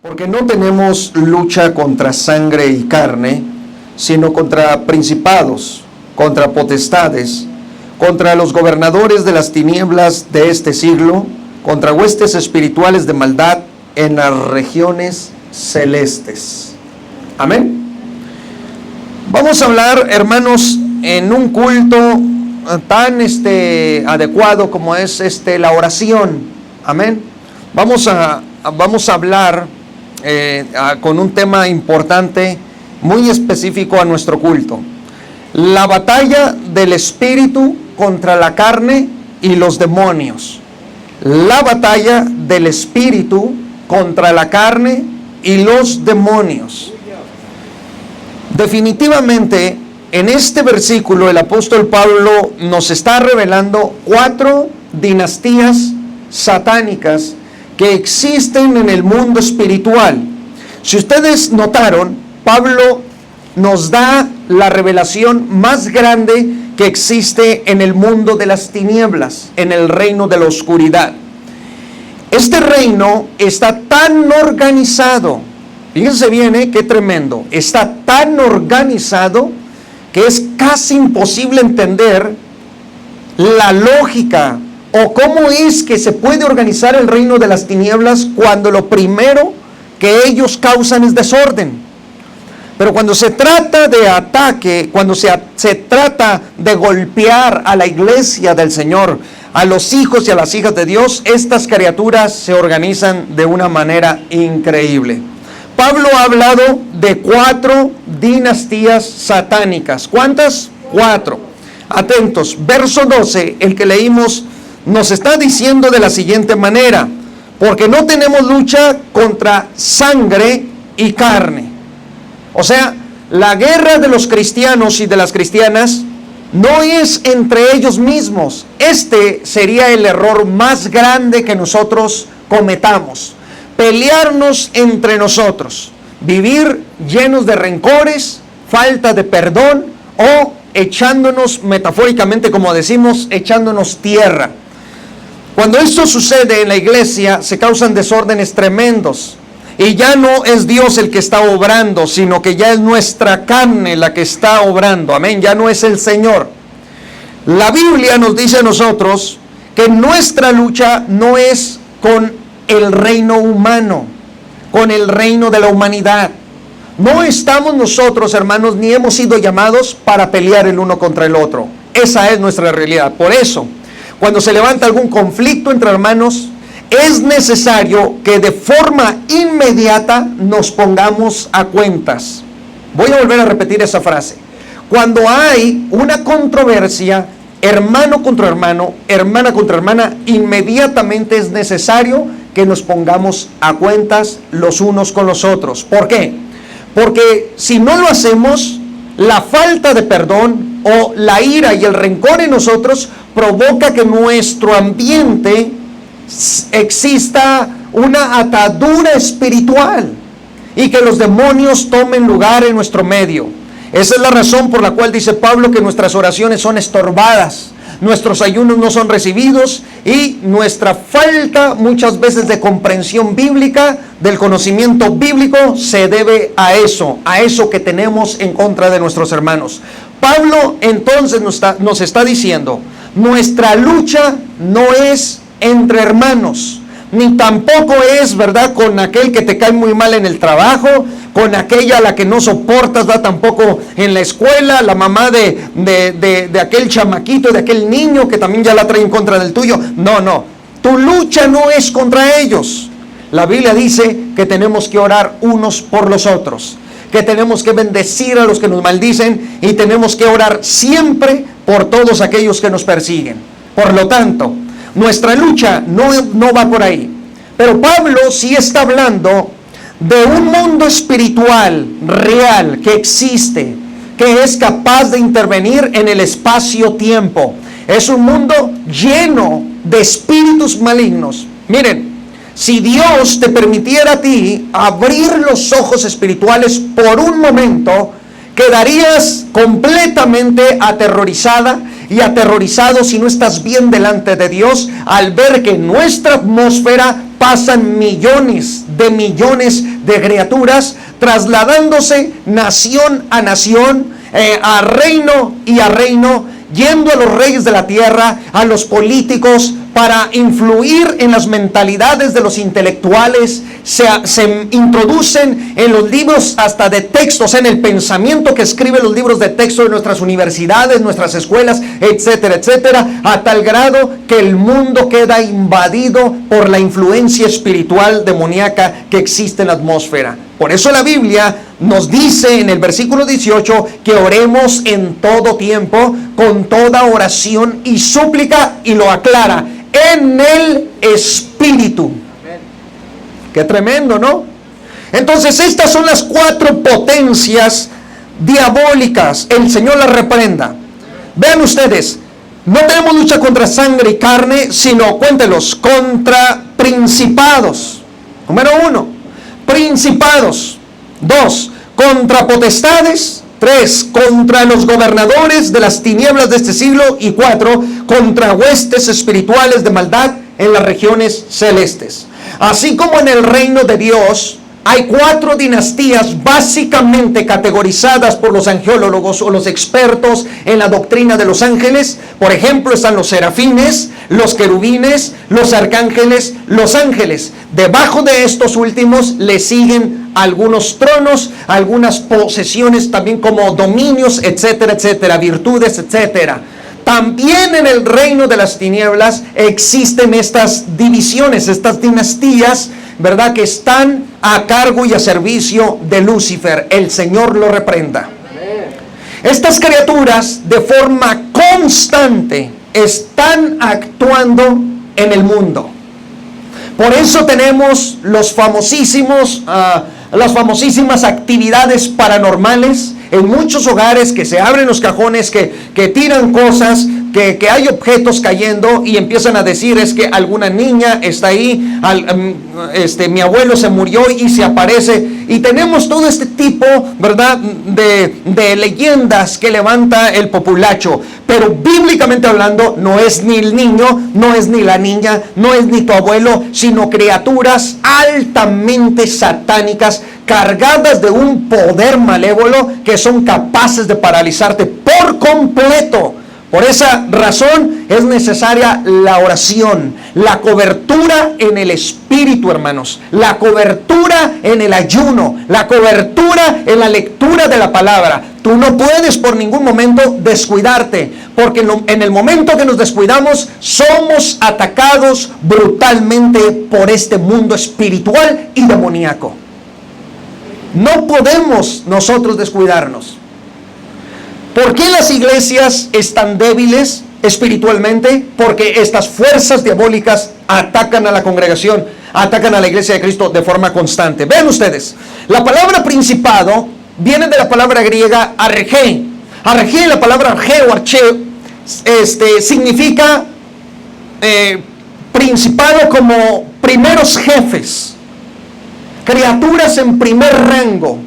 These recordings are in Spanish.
Porque no tenemos lucha contra sangre y carne, sino contra principados, contra potestades, contra los gobernadores de las tinieblas de este siglo, contra huestes espirituales de maldad en las regiones celestes. Amén. Vamos a hablar, hermanos, en un culto tan adecuado como es la oración. Amén. Vamos a hablar con un tema importante, muy específico a nuestro culto. La batalla del espíritu contra la carne y los demonios. La batalla del espíritu contra la carne y los demonios. Definitivamente, en este versículo el apóstol Pablo nos está revelando 4 dinastías satánicas que existen en el mundo espiritual. Si ustedes notaron, Pablo nos da la revelación más grande que existe en el mundo de las tinieblas, en el reino de la oscuridad. Este reino está tan organizado, fíjense bien, qué tremendo, está tan organizado que es casi imposible entender la lógica o cómo es que se puede organizar el reino de las tinieblas cuando lo primero que ellos causan es desorden. Pero cuando se trata de ataque, cuando se trata de golpear a la iglesia del Señor, a los hijos y a las hijas de Dios, estas criaturas se organizan de una manera increíble. Pablo ha hablado de 4 dinastías satánicas. ¿Cuántas? 4. Atentos, verso 12, el que leímos, nos está diciendo de la siguiente manera: porque no tenemos lucha contra sangre y carne. O sea, la guerra de los cristianos y de las cristianas no es entre ellos mismos. Este sería el error más grande que nosotros cometamos. Pelearnos entre nosotros, vivir llenos de rencores, falta de perdón o echándonos, metafóricamente como decimos, echándonos tierra. Cuando esto sucede en la iglesia, se causan desórdenes tremendos. Y ya no es Dios el que está obrando, sino que ya es nuestra carne la que está obrando. Amén, ya no es el Señor. La Biblia nos dice a nosotros que nuestra lucha no es con el reino humano, con el reino de la humanidad. No estamos nosotros, hermanos, ni hemos sido llamados para pelear el uno contra el otro. Esa es nuestra realidad. Por eso, cuando se levanta algún conflicto entre hermanos, es necesario que de forma inmediata nos pongamos a cuentas. Voy a volver a repetir esa frase. Cuando hay una controversia, hermano contra hermano, hermana contra hermana, inmediatamente es necesario que nos pongamos a cuentas los unos con los otros. ¿Por qué? Porque si no lo hacemos, la falta de perdón o la ira y el rencor en nosotros provoca que nuestro ambiente exista una atadura espiritual y que los demonios tomen lugar en nuestro medio. Esa es la razón por la cual dice Pablo que nuestras oraciones son estorbadas, nuestros ayunos no son recibidos y nuestra falta muchas veces de comprensión bíblica, del conocimiento bíblico, se debe a eso que tenemos en contra de nuestros hermanos. Pablo entonces nos está diciendo, nuestra lucha no es entre hermanos, ni tampoco es, ¿verdad?, con aquel que te cae muy mal en el trabajo, con aquella a la que no soportas, ¿verdad?, tampoco en la escuela, la mamá de aquel chamaquito, de aquel niño que también ya la trae en contra del tuyo. No, tu lucha no es contra ellos. La Biblia dice que tenemos que orar unos por los otros, que tenemos que bendecir a los que nos maldicen y tenemos que orar siempre por todos aquellos que nos persiguen. Por lo tanto, nuestra lucha no va por ahí. Pero Pablo sí está hablando de un mundo espiritual real que existe, que es capaz de intervenir en el espacio-tiempo. Es un mundo lleno de espíritus malignos. Miren, si Dios te permitiera a ti abrir los ojos espirituales por un momento, quedarías completamente aterrorizada y aterrorizado si no estás bien delante de Dios al ver que nuestra atmósfera pasan millones de criaturas trasladándose nación a nación, a reino y a reino, yendo a los reyes de la tierra, a los políticos, para influir en las mentalidades de los intelectuales. Se introducen en los libros hasta de textos, en el pensamiento que escriben los libros de texto de nuestras universidades, nuestras escuelas, etcétera, etcétera, a tal grado que el mundo queda invadido por la influencia espiritual demoníaca que existe en la atmósfera. Por eso la Biblia nos dice en el versículo 18 que oremos en todo tiempo, con toda oración y súplica, y lo aclara, en el Espíritu. Qué tremendo, ¿no? Entonces estas son las 4 potencias diabólicas. El Señor las reprenda. Vean ustedes, no tenemos lucha contra sangre y carne, sino, cuéntelos, contra principados. Número 1, principados. 2, contra potestades. 3, contra los gobernadores de las tinieblas de este siglo. Y 4, contra huestes espirituales de maldad en las regiones celestes. Así como en el reino de Dios hay 4 dinastías básicamente categorizadas por los angelólogos o los expertos en la doctrina de los ángeles. Por ejemplo, están los serafines, los querubines, los arcángeles, los ángeles. Debajo de estos últimos le siguen algunos tronos, algunas posesiones también como dominios, etcétera, etcétera, virtudes, etcétera. También en el reino de las tinieblas existen estas divisiones, estas dinastías, ¿verdad?, que están a cargo y a servicio de Lucifer. El Señor lo reprenda. Estas criaturas de forma constante están actuando en el mundo. Por eso tenemos las famosísimas actividades paranormales en muchos hogares, que se abren los cajones, que tiran cosas, que hay objetos cayendo y empiezan a decir es que alguna niña está ahí, mi abuelo se murió y se aparece. Y tenemos todo este tipo, ¿verdad?, de leyendas que levanta el populacho. Pero bíblicamente hablando, no es ni el niño, no es ni la niña, no es ni tu abuelo, sino criaturas altamente satánicas, cargadas de un poder malévolo, que son capaces de paralizarte por completo. Por esa razón es necesaria la oración, la cobertura en el Espíritu, hermanos, la cobertura en el ayuno, la cobertura en la lectura de la palabra. Tú no puedes por ningún momento descuidarte, porque en el momento que nos descuidamos, somos atacados brutalmente por este mundo espiritual y demoníaco. No podemos nosotros descuidarnos. ¿Por qué las iglesias están débiles espiritualmente? Porque estas fuerzas diabólicas atacan a la congregación, atacan a la iglesia de Cristo de forma constante. Vean ustedes, la palabra principado viene de la palabra griega arge. Arge, la palabra arge o arche, significa principado como primeros jefes, criaturas en primer rango.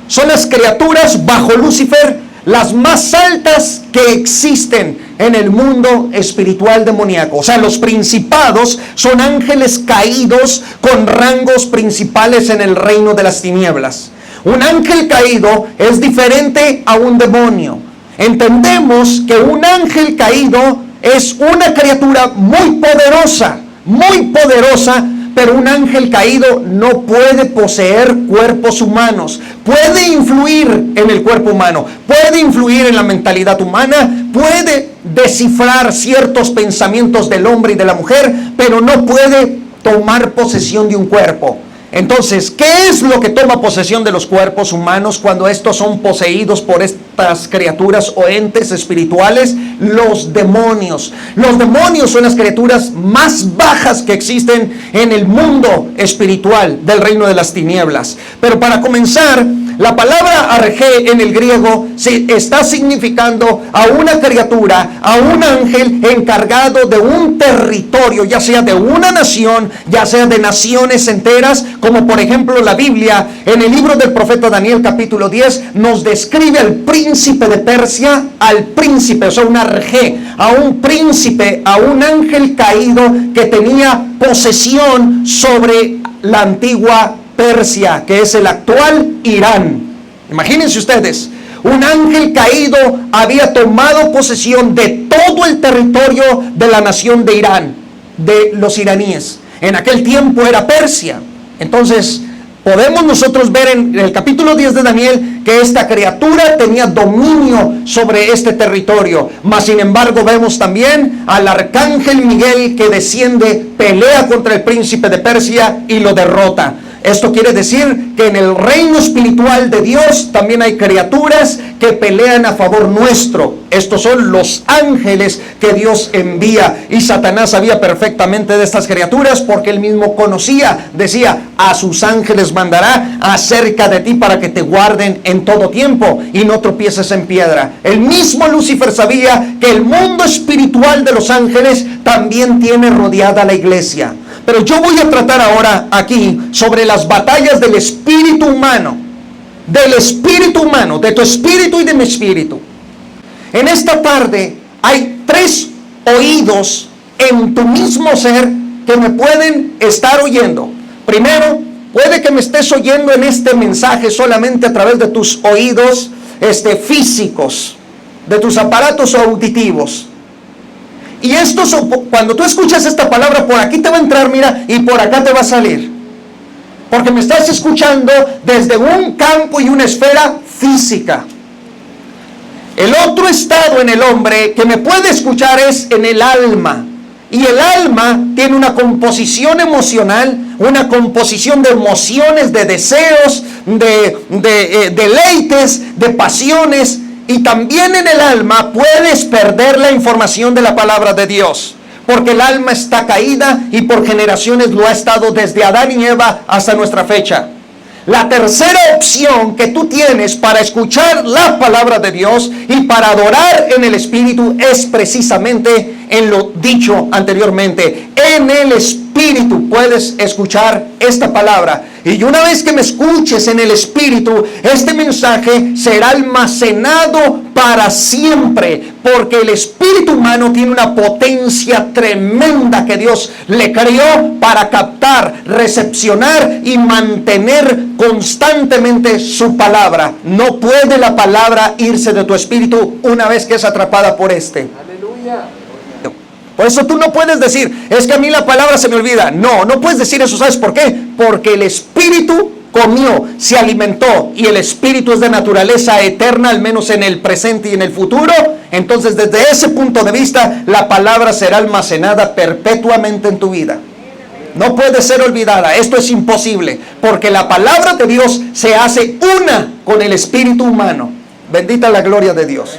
Son las criaturas bajo Lucifer, las más altas que existen en el mundo espiritual demoníaco. O sea, los principados son ángeles caídos con rangos principales en el reino de las tinieblas. Un ángel caído es diferente a un demonio. Entendemos que un ángel caído es una criatura muy poderosa, pero un ángel caído no puede poseer cuerpos humanos. Puede influir en el cuerpo humano, puede influir en la mentalidad humana, puede descifrar ciertos pensamientos del hombre y de la mujer, pero no puede tomar posesión de un cuerpo. Entonces, ¿qué es lo que toma posesión de los cuerpos humanos cuando estos son poseídos por estas criaturas o entes espirituales? Los demonios. Los demonios son las criaturas más bajas que existen en el mundo espiritual del reino de las tinieblas. Pero para comenzar, La palabra arjé en el griego está significando a una criatura, a un ángel encargado de un territorio, ya sea de una nación, ya sea de naciones enteras, como por ejemplo la Biblia en el libro del profeta Daniel capítulo 10 nos describe al príncipe de Persia, al príncipe, o sea, un arjé, a un príncipe, a un ángel caído que tenía posesión sobre la antigua Persia, que es el actual Irán. Imagínense ustedes, un ángel caído había tomado posesión de todo el territorio de la nación de Irán, de los iraníes. En aquel tiempo era Persia. Entonces, podemos nosotros ver en el capítulo 10 de Daniel que esta criatura tenía dominio sobre este territorio. Mas sin embargo vemos también al arcángel Miguel que desciende, pelea contra el príncipe de Persia y lo derrota. Esto quiere decir que en el reino espiritual de Dios también hay criaturas que pelean a favor nuestro. Estos son los ángeles que Dios envía. Y Satanás sabía perfectamente de estas criaturas porque él mismo conocía. Decía, a sus ángeles mandará acerca de ti para que te guarden en todo tiempo y no tropieces en piedra. El mismo Lucifer sabía que el mundo espiritual de los ángeles también tiene rodeada la iglesia. Pero yo voy a tratar ahora aquí sobre las batallas del espíritu humano, de tu espíritu y de mi espíritu. En esta tarde hay 3 oídos en tu mismo ser que me pueden estar oyendo. Primero, puede que me estés oyendo en este mensaje solamente a través de tus oídos físicos, de tus aparatos auditivos. Y esto, cuando tú escuchas esta palabra, por aquí te va a entrar, mira, y por acá te va a salir. Porque me estás escuchando desde un campo y una esfera física. El otro estado en el hombre que me puede escuchar es en el alma. Y el alma tiene una composición emocional, una composición de emociones, de deseos, de deleites, de pasiones. Y también en el alma puedes perder la información de la palabra de Dios. Porque el alma está caída y por generaciones lo ha estado desde Adán y Eva hasta nuestra fecha. La tercera opción que tú tienes para escuchar la palabra de Dios y para adorar en el Espíritu es precisamente en lo dicho anteriormente. En el Espíritu puedes escuchar esta palabra. Y una vez que me escuches en el Espíritu, este mensaje será almacenado para siempre. Porque el espíritu humano tiene una potencia tremenda que Dios le creó para captar, recepcionar y mantener constantemente su palabra. No puede la palabra irse de tu espíritu una vez que es atrapada por este. Aleluya. Por eso tú no puedes decir, es que a mí la palabra se me olvida. No, no puedes decir eso. ¿Sabes por qué? Porque el espíritu comió, se alimentó, y el espíritu es de naturaleza eterna, al menos en el presente y en el futuro. Entonces, desde ese punto de vista, la palabra será almacenada perpetuamente en tu vida. No puede ser olvidada. Esto es imposible, porque la palabra de Dios se hace una con el espíritu humano. Bendita la gloria de Dios.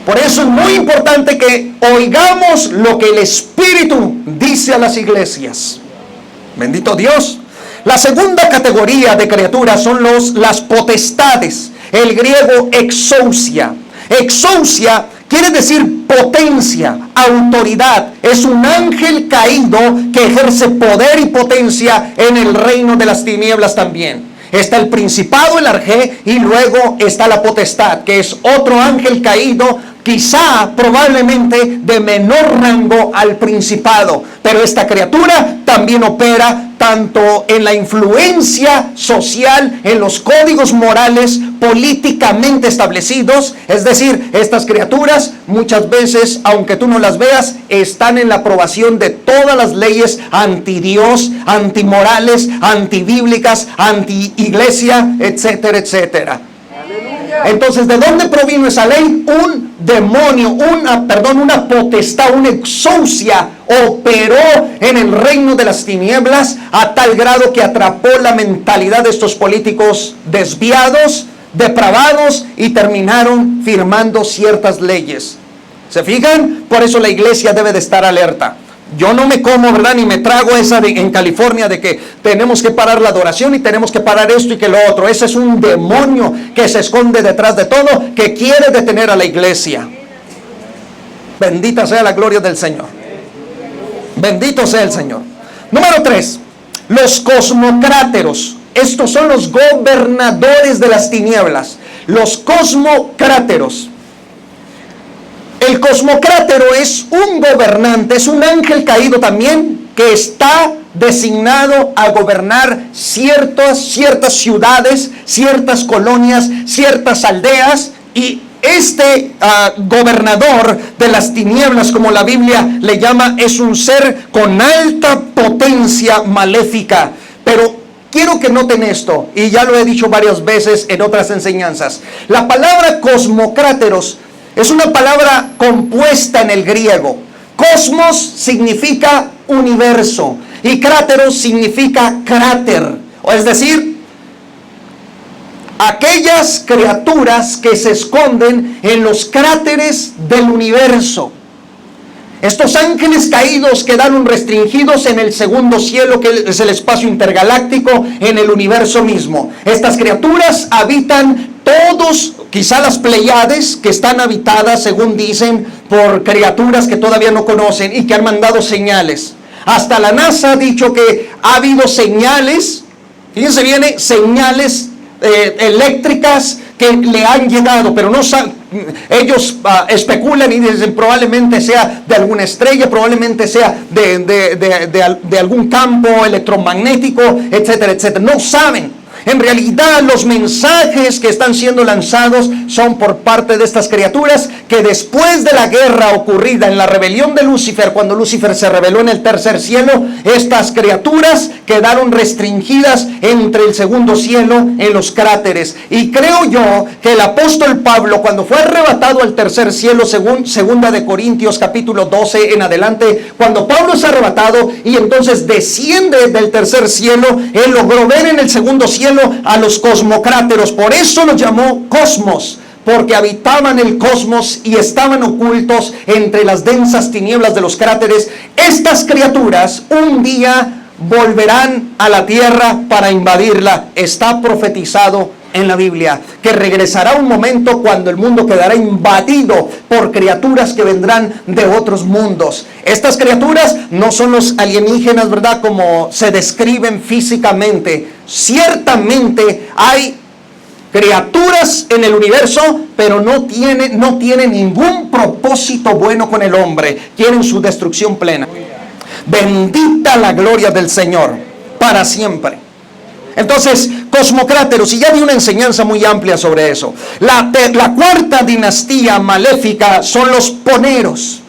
Por eso es muy importante que oigamos lo que el Espíritu dice a las iglesias. Bendito Dios. La segunda categoría de criaturas son las potestades. El griego exousia. Exousia quiere decir potencia, autoridad. Es un ángel caído que ejerce poder y potencia en el reino de las tinieblas también. Está el principado, el arjé, y luego está la potestad, que es otro ángel caído, quizá probablemente de menor rango al principado. Pero esta criatura también opera tanto en la influencia social, en los códigos morales políticamente establecidos. Es decir, estas criaturas muchas veces, aunque tú no las veas, están en la aprobación de todas las leyes anti-Dios, antimorales, antibíblicas, anti-iglesia, etcétera, etcétera. Entonces, ¿de dónde provino esa ley? Un demonio, una potestad, una exousia operó en el reino de las tinieblas a tal grado que atrapó la mentalidad de estos políticos desviados, depravados, y terminaron firmando ciertas leyes. ¿Se fijan? Por eso la iglesia debe de estar alerta. Yo no me como, ¿verdad? Ni me trago esa en California de que tenemos que parar la adoración y tenemos que parar esto y que lo otro. Ese es un demonio que se esconde detrás de todo, que quiere detener a la iglesia. Bendita sea la gloria del Señor. Bendito sea el Señor. Número 3, los cosmocráteros. Estos son los gobernadores de las tinieblas. Los cosmocráteros. El cosmocrátero es un gobernante, es un ángel caído también, que está designado a gobernar ciertas ciudades, ciertas colonias, ciertas aldeas. Y este gobernador de las tinieblas, como la Biblia le llama, es un ser con alta potencia maléfica. Pero quiero que noten esto, y ya lo he dicho varias veces en otras enseñanzas. La palabra cosmocráteros es una palabra compuesta en el griego. Cosmos significa universo y cráteros significa cráter. Es decir, aquellas criaturas que se esconden en los cráteres del universo. Estos ángeles caídos quedaron restringidos en el segundo cielo, que es el espacio intergaláctico, en el universo mismo. Estas criaturas habitan todos, quizá las Pleiades, que están habitadas, según dicen, por criaturas que todavía no conocen y que han mandado señales. Hasta la NASA ha dicho que ha habido señales, fíjense bien, señales eléctricas que le han llegado, pero no saben. Ellos especulan y dicen probablemente sea de alguna estrella, probablemente sea de algún campo electromagnético, etcétera, etcétera. No saben. En realidad los mensajes que están siendo lanzados son por parte de estas criaturas que después de la guerra ocurrida en la rebelión de Lucifer, cuando Lucifer se rebeló en el tercer cielo, estas criaturas quedaron restringidas entre el segundo cielo en los cráteres. Y creo yo que el apóstol Pablo, cuando fue arrebatado al tercer cielo, según segunda de Corintios capítulo 12 en adelante, cuando Pablo es arrebatado y entonces desciende del tercer cielo, él logró ver en el segundo cielo a los cosmocráteros. Por eso los llamó cosmos, porque habitaban el cosmos y estaban ocultos entre las densas tinieblas de los cráteres. Estas criaturas un día volverán a la tierra para invadirla. Está profetizado en la Biblia que regresará un momento cuando el mundo quedará invadido por criaturas que vendrán de otros mundos. Estas criaturas no son los alienígenas, ¿verdad?, como se describen físicamente. Ciertamente hay criaturas en el universo, pero no tienen ningún propósito bueno con el hombre. Quieren su destrucción plena. Bendita la gloria del Señor para siempre. Entonces, cosmocráteros, y ya di una enseñanza muy amplia sobre eso. La cuarta dinastía maléfica son los poneros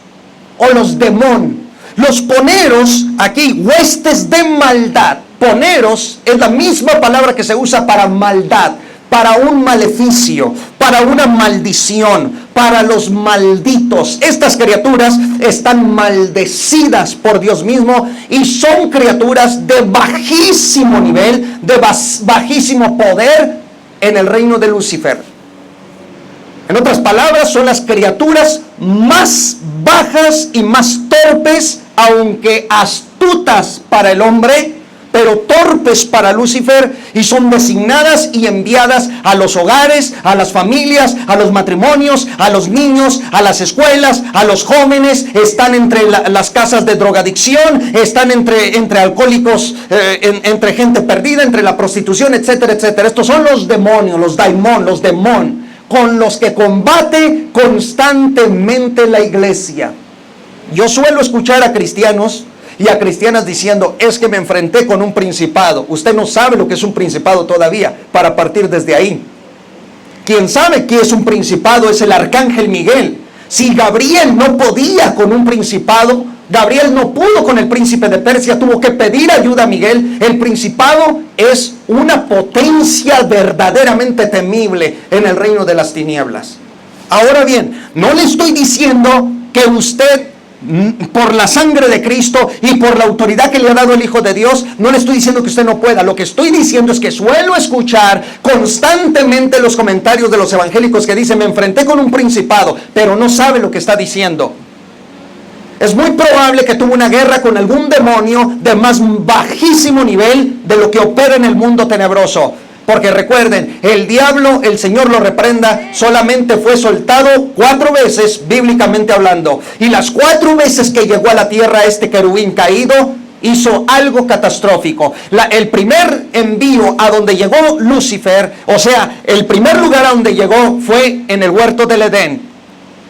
o los demón. Los poneros, aquí, huestes de maldad. Poneros es la misma palabra que se usa para maldad, para un maleficio, para una maldición, para los malditos. Estas criaturas están maldecidas por Dios mismo y son criaturas de bajísimo nivel, de bajísimo poder en el reino de Lucifer. En otras palabras, son las criaturas más bajas y más torpes, aunque astutas para el hombre, pero torpes para Lucifer, y son designadas y enviadas a los hogares, a las familias, a los matrimonios, a los niños, a las escuelas, a los jóvenes. Están entre las casas de drogadicción, están entre alcohólicos, entre gente perdida, entre la prostitución, etcétera, etcétera. Estos son los demonios, los daimon, los demon, con los que combate constantemente la iglesia. Yo suelo escuchar a cristianos y a cristianas diciendo: es que me enfrenté con un principado. Usted no sabe lo que es un principado todavía para partir desde ahí. Quien sabe qué es un principado es el arcángel Miguel. Si Gabriel no podía con un principado, Gabriel no pudo con el príncipe de Persia, tuvo que pedir ayuda a Miguel. El principado es una potencia verdaderamente temible en el reino de las tinieblas. Ahora bien, no le estoy diciendo que usted, por la sangre de Cristo y por la autoridad que le ha dado el Hijo de Dios, no le estoy diciendo que usted no pueda. Lo que estoy diciendo es que suelo escuchar constantemente los comentarios de los evangélicos que dicen: me enfrenté con un principado, pero no sabe lo que está diciendo. Es muy probable que tuvo una guerra con algún demonio de más bajísimo nivel de lo que opera en el mundo tenebroso. Porque recuerden, el diablo, el Señor lo reprenda, solamente fue soltado 4 veces, bíblicamente hablando. Y las 4 veces que llegó a la tierra este querubín caído, hizo algo catastrófico. El primer envío a donde llegó Lucifer, o sea, el primer lugar a donde llegó fue en el huerto del Edén.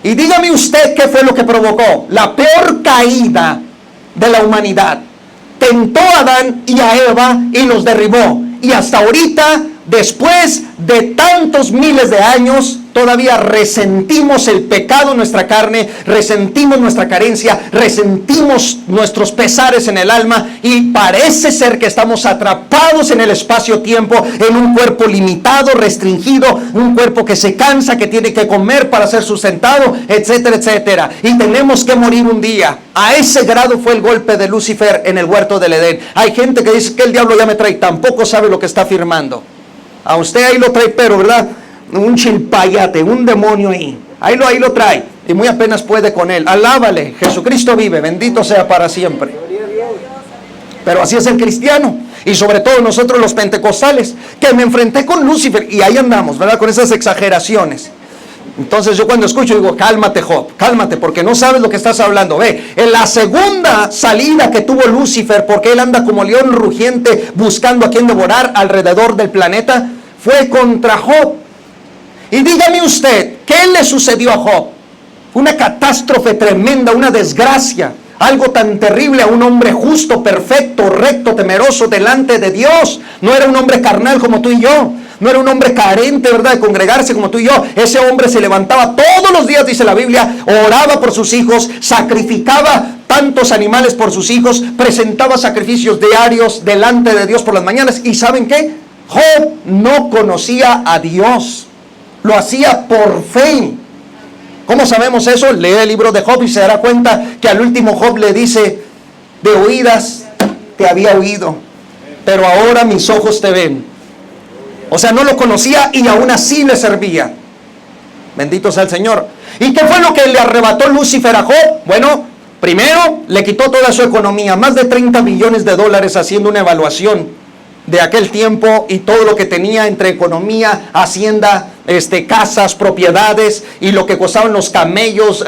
Y dígame usted qué fue lo que provocó la peor caída de la humanidad. Tentó a Adán y a Eva y los derribó. Y hasta ahorita, después de tantos miles de años, todavía resentimos el pecado en nuestra carne, resentimos nuestra carencia, resentimos nuestros pesares en el alma, y parece ser que estamos atrapados en el espacio-tiempo, en un cuerpo limitado, restringido, un cuerpo que se cansa, que tiene que comer para ser sustentado, etcétera, etcétera. Y tenemos que morir un día. A ese grado fue el golpe de Lucifer en el huerto del Edén. Hay gente que dice que el diablo ya me trae, tampoco sabe lo que está afirmando. A usted ahí lo trae, pero ¿verdad? Un chilpayate, un demonio ahí lo trae, y muy apenas puede con él. Alábale, Jesucristo vive, bendito sea para siempre. Pero así es el cristiano, y sobre todo nosotros los pentecostales, que me enfrenté con Lucifer, y ahí andamos, ¿verdad? Con esas exageraciones. Entonces yo cuando escucho digo, cálmate Job, cálmate, porque no sabes lo que estás hablando. Ve, en la segunda salida que tuvo Lucifer, porque él anda como león rugiente buscando a quien devorar alrededor del planeta, fue contra Job. Y dígame usted, ¿qué le sucedió a Job? Una catástrofe tremenda, una desgracia, algo tan terrible a un hombre justo, perfecto, recto, temeroso delante de Dios. No era un hombre carnal como tú y yo. No era un hombre carente, ¿verdad?, de congregarse como tú y yo. Ese hombre se levantaba todos los días, dice la Biblia, oraba por sus hijos, sacrificaba tantos animales por sus hijos, presentaba sacrificios diarios delante de Dios por las mañanas. ¿Y saben qué? Job no conocía a Dios. Lo hacía por fe. ¿Cómo sabemos eso? Lee el libro de Job y se dará cuenta que al último Job le dice, de oídas te había oído, pero ahora mis ojos te ven. O sea, no lo conocía y aún así le servía. Bendito sea el Señor. ¿Y qué fue lo que le arrebató Lucifer a Job? Bueno, primero le quitó toda su economía, más de 30 millones de dólares, haciendo una evaluación de aquel tiempo y todo lo que tenía entre economía, hacienda, casas, propiedades, y lo que costaban los camellos,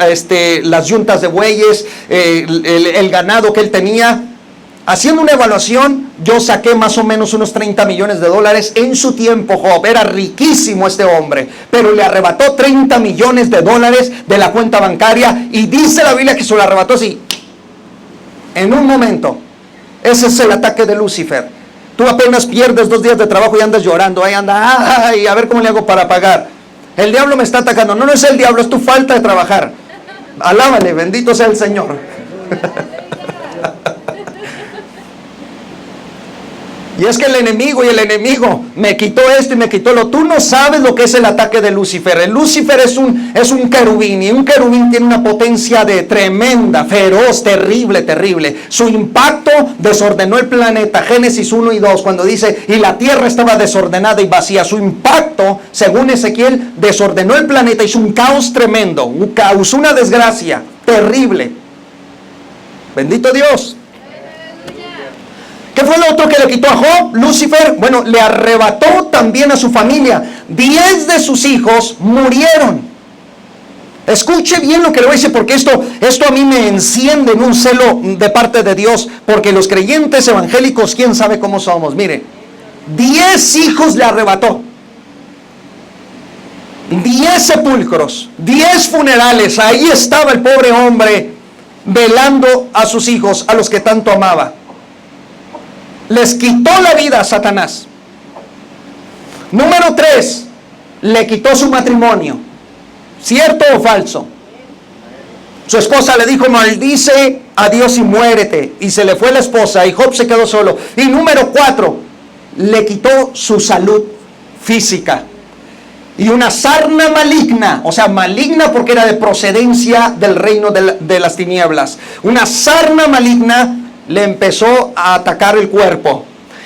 las yuntas de bueyes, el ganado que él tenía. Haciendo una evaluación, yo saqué más o menos unos 30 millones de dólares en su tiempo. Job era riquísimo este hombre, pero le arrebató 30 millones de dólares de la cuenta bancaria, y dice la Biblia que se lo arrebató así, en un momento. Ese es el ataque de Lucifer. Tú apenas pierdes 2 días de trabajo y andas llorando, ahí anda, ay, a ver cómo le hago para pagar. El diablo me está atacando. No, no es el diablo, es tu falta de trabajar. Alábale, bendito sea el Señor. Y es que el enemigo me quitó esto y me quitó lo. Tú no sabes lo que es el ataque de Lucifer. El Lucifer es un querubín, y un querubín tiene una potencia de tremenda, feroz, terrible, terrible. Su impacto desordenó el planeta. Génesis 1 y 2, cuando dice, y la tierra estaba desordenada y vacía. Su impacto, según Ezequiel, desordenó el planeta, hizo un caos tremendo, causó una desgracia terrible. Bendito Dios. ¿Qué fue lo otro que le quitó a Job? Lucifer, bueno, le arrebató también a su familia. 10 de sus hijos murieron. Escuche bien lo que le voy a decir, porque esto a mí me enciende en un celo de parte de Dios, porque los creyentes evangélicos, quién sabe cómo somos. Mire, 10 hijos le arrebató. 10 sepulcros, 10 funerales. Ahí estaba el pobre hombre velando a sus hijos, a los que tanto amaba. Les quitó la vida a Satanás. Número 3, le quitó su matrimonio. ¿Cierto o falso? Su esposa le dijo, maldice a Dios y muérete. Y se le fue la esposa y Job se quedó solo. Y número 4, le quitó su salud física. Y una sarna maligna, o sea, maligna porque era de procedencia del reino de las tinieblas. Una sarna maligna le empezó a atacar el cuerpo.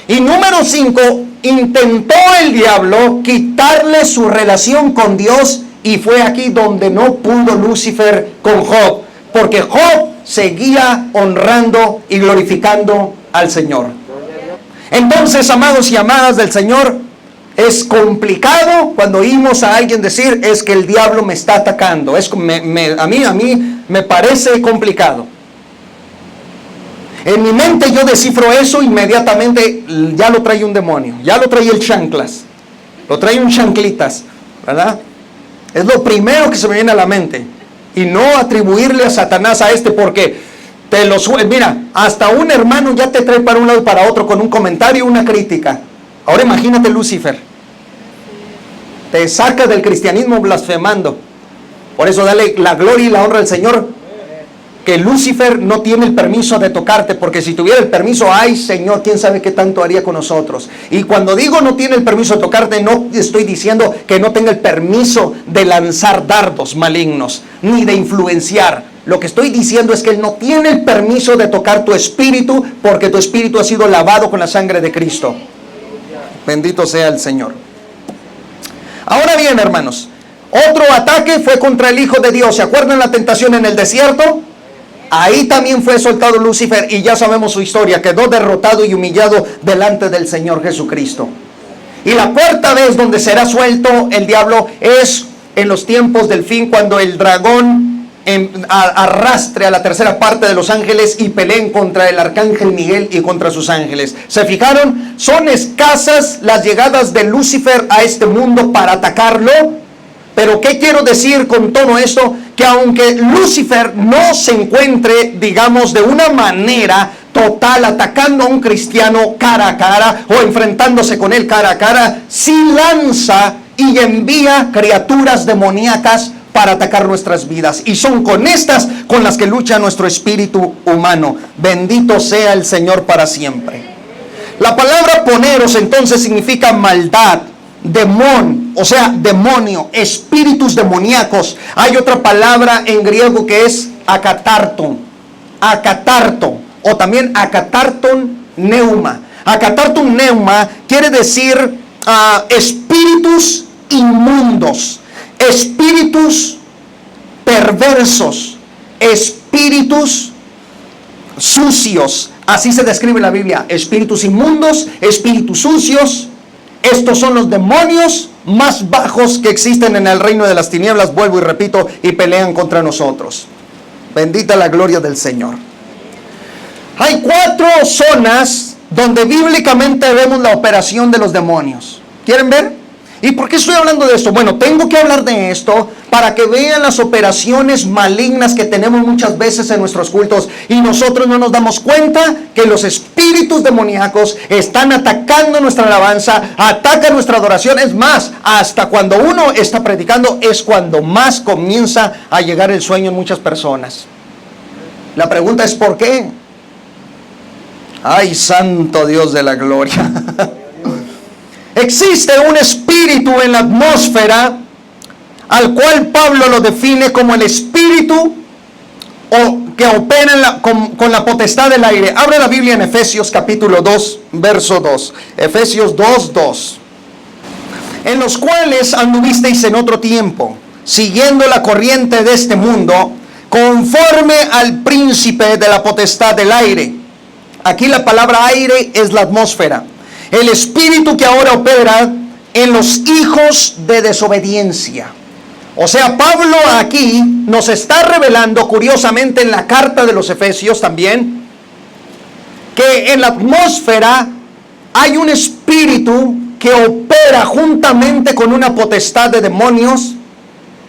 Y número 5, intentó el diablo quitarle su relación con Dios, y fue aquí donde no pudo Lucifer con Job, porque Job seguía honrando y glorificando al Señor. Entonces, amados y amadas del Señor, es complicado cuando oímos a alguien decir, es que el diablo me está atacando. A mí me parece complicado. En mi mente yo descifro eso, inmediatamente ya lo trae un demonio, ya lo trae el chanclas, lo trae un chanclitas, ¿verdad? Es lo primero que se me viene a la mente. Y no atribuirle a Satanás a porque mira, hasta un hermano ya te trae para un lado y para otro con un comentario y una crítica. Ahora imagínate Lucifer. Te saca del cristianismo blasfemando. Por eso dale la gloria y la honra al Señor, que Lucifer no tiene el permiso de tocarte, porque si tuviera el permiso, ay Señor, quién sabe qué tanto haría con nosotros. Y cuando digo no tiene el permiso de tocarte, no estoy diciendo que no tenga el permiso de lanzar dardos malignos, ni de influenciar. Lo que estoy diciendo es que él no tiene el permiso de tocar tu espíritu, porque tu espíritu ha sido lavado con la sangre de Cristo. Bendito sea el Señor. Ahora bien, hermanos, otro ataque fue contra el Hijo de Dios. ¿Se acuerdan la tentación en el desierto? Ahí también fue soltado Lucifer y ya sabemos su historia. Quedó derrotado y humillado delante del Señor Jesucristo. Y la cuarta vez donde será suelto el diablo es en los tiempos del fin, cuando el dragón arrastre a la tercera parte de los ángeles y peleen contra el arcángel Miguel y contra sus ángeles. ¿Se fijaron? Son escasas las llegadas de Lucifer a este mundo para atacarlo. Pero ¿qué quiero decir con todo esto? Que aunque Lucifer no se encuentre, digamos, de una manera total atacando a un cristiano cara a cara o enfrentándose con él cara a cara, sí lanza y envía criaturas demoníacas para atacar nuestras vidas. Y son con estas con las que lucha nuestro espíritu humano. Bendito sea el Señor para siempre. La palabra poneros entonces significa maldad, o sea, demonio, espíritus demoníacos. Hay otra palabra en griego que es akatarton, o también akatarton neuma. Akatarton neuma quiere decir espíritus inmundos, espíritus perversos, espíritus sucios. Así se describe en la Biblia: espíritus inmundos, espíritus sucios. Estos son los demonios más bajos que existen en el reino de las tinieblas, vuelvo y repito, y pelean contra nosotros. Bendita la gloria del Señor. Hay 4 zonas donde bíblicamente vemos la operación de los demonios. ¿Quieren ver? ¿Y por qué estoy hablando de esto? Bueno, tengo que hablar de esto para que vean las operaciones malignas que tenemos muchas veces en nuestros cultos y nosotros no nos damos cuenta que los espíritus demoníacos están atacando nuestra alabanza, atacan nuestra adoración. Es más, hasta cuando uno está predicando es cuando más comienza a llegar el sueño en muchas personas. La pregunta es ¿por qué? ¡Ay, santo Dios de la gloria! Existe un espíritu en la atmósfera al cual Pablo lo define como el espíritu que opera con la potestad del aire. Abre la Biblia en Efesios capítulo 2, verso 2. Efesios 2, 2. En los cuales anduvisteis en otro tiempo, siguiendo la corriente de este mundo, conforme al príncipe de la potestad del aire. Aquí la palabra aire es la atmósfera. El espíritu que ahora opera en los hijos de desobediencia. O sea, Pablo aquí nos está revelando, curiosamente en la carta de los Efesios también, que en la atmósfera hay un espíritu que opera juntamente con una potestad de demonios,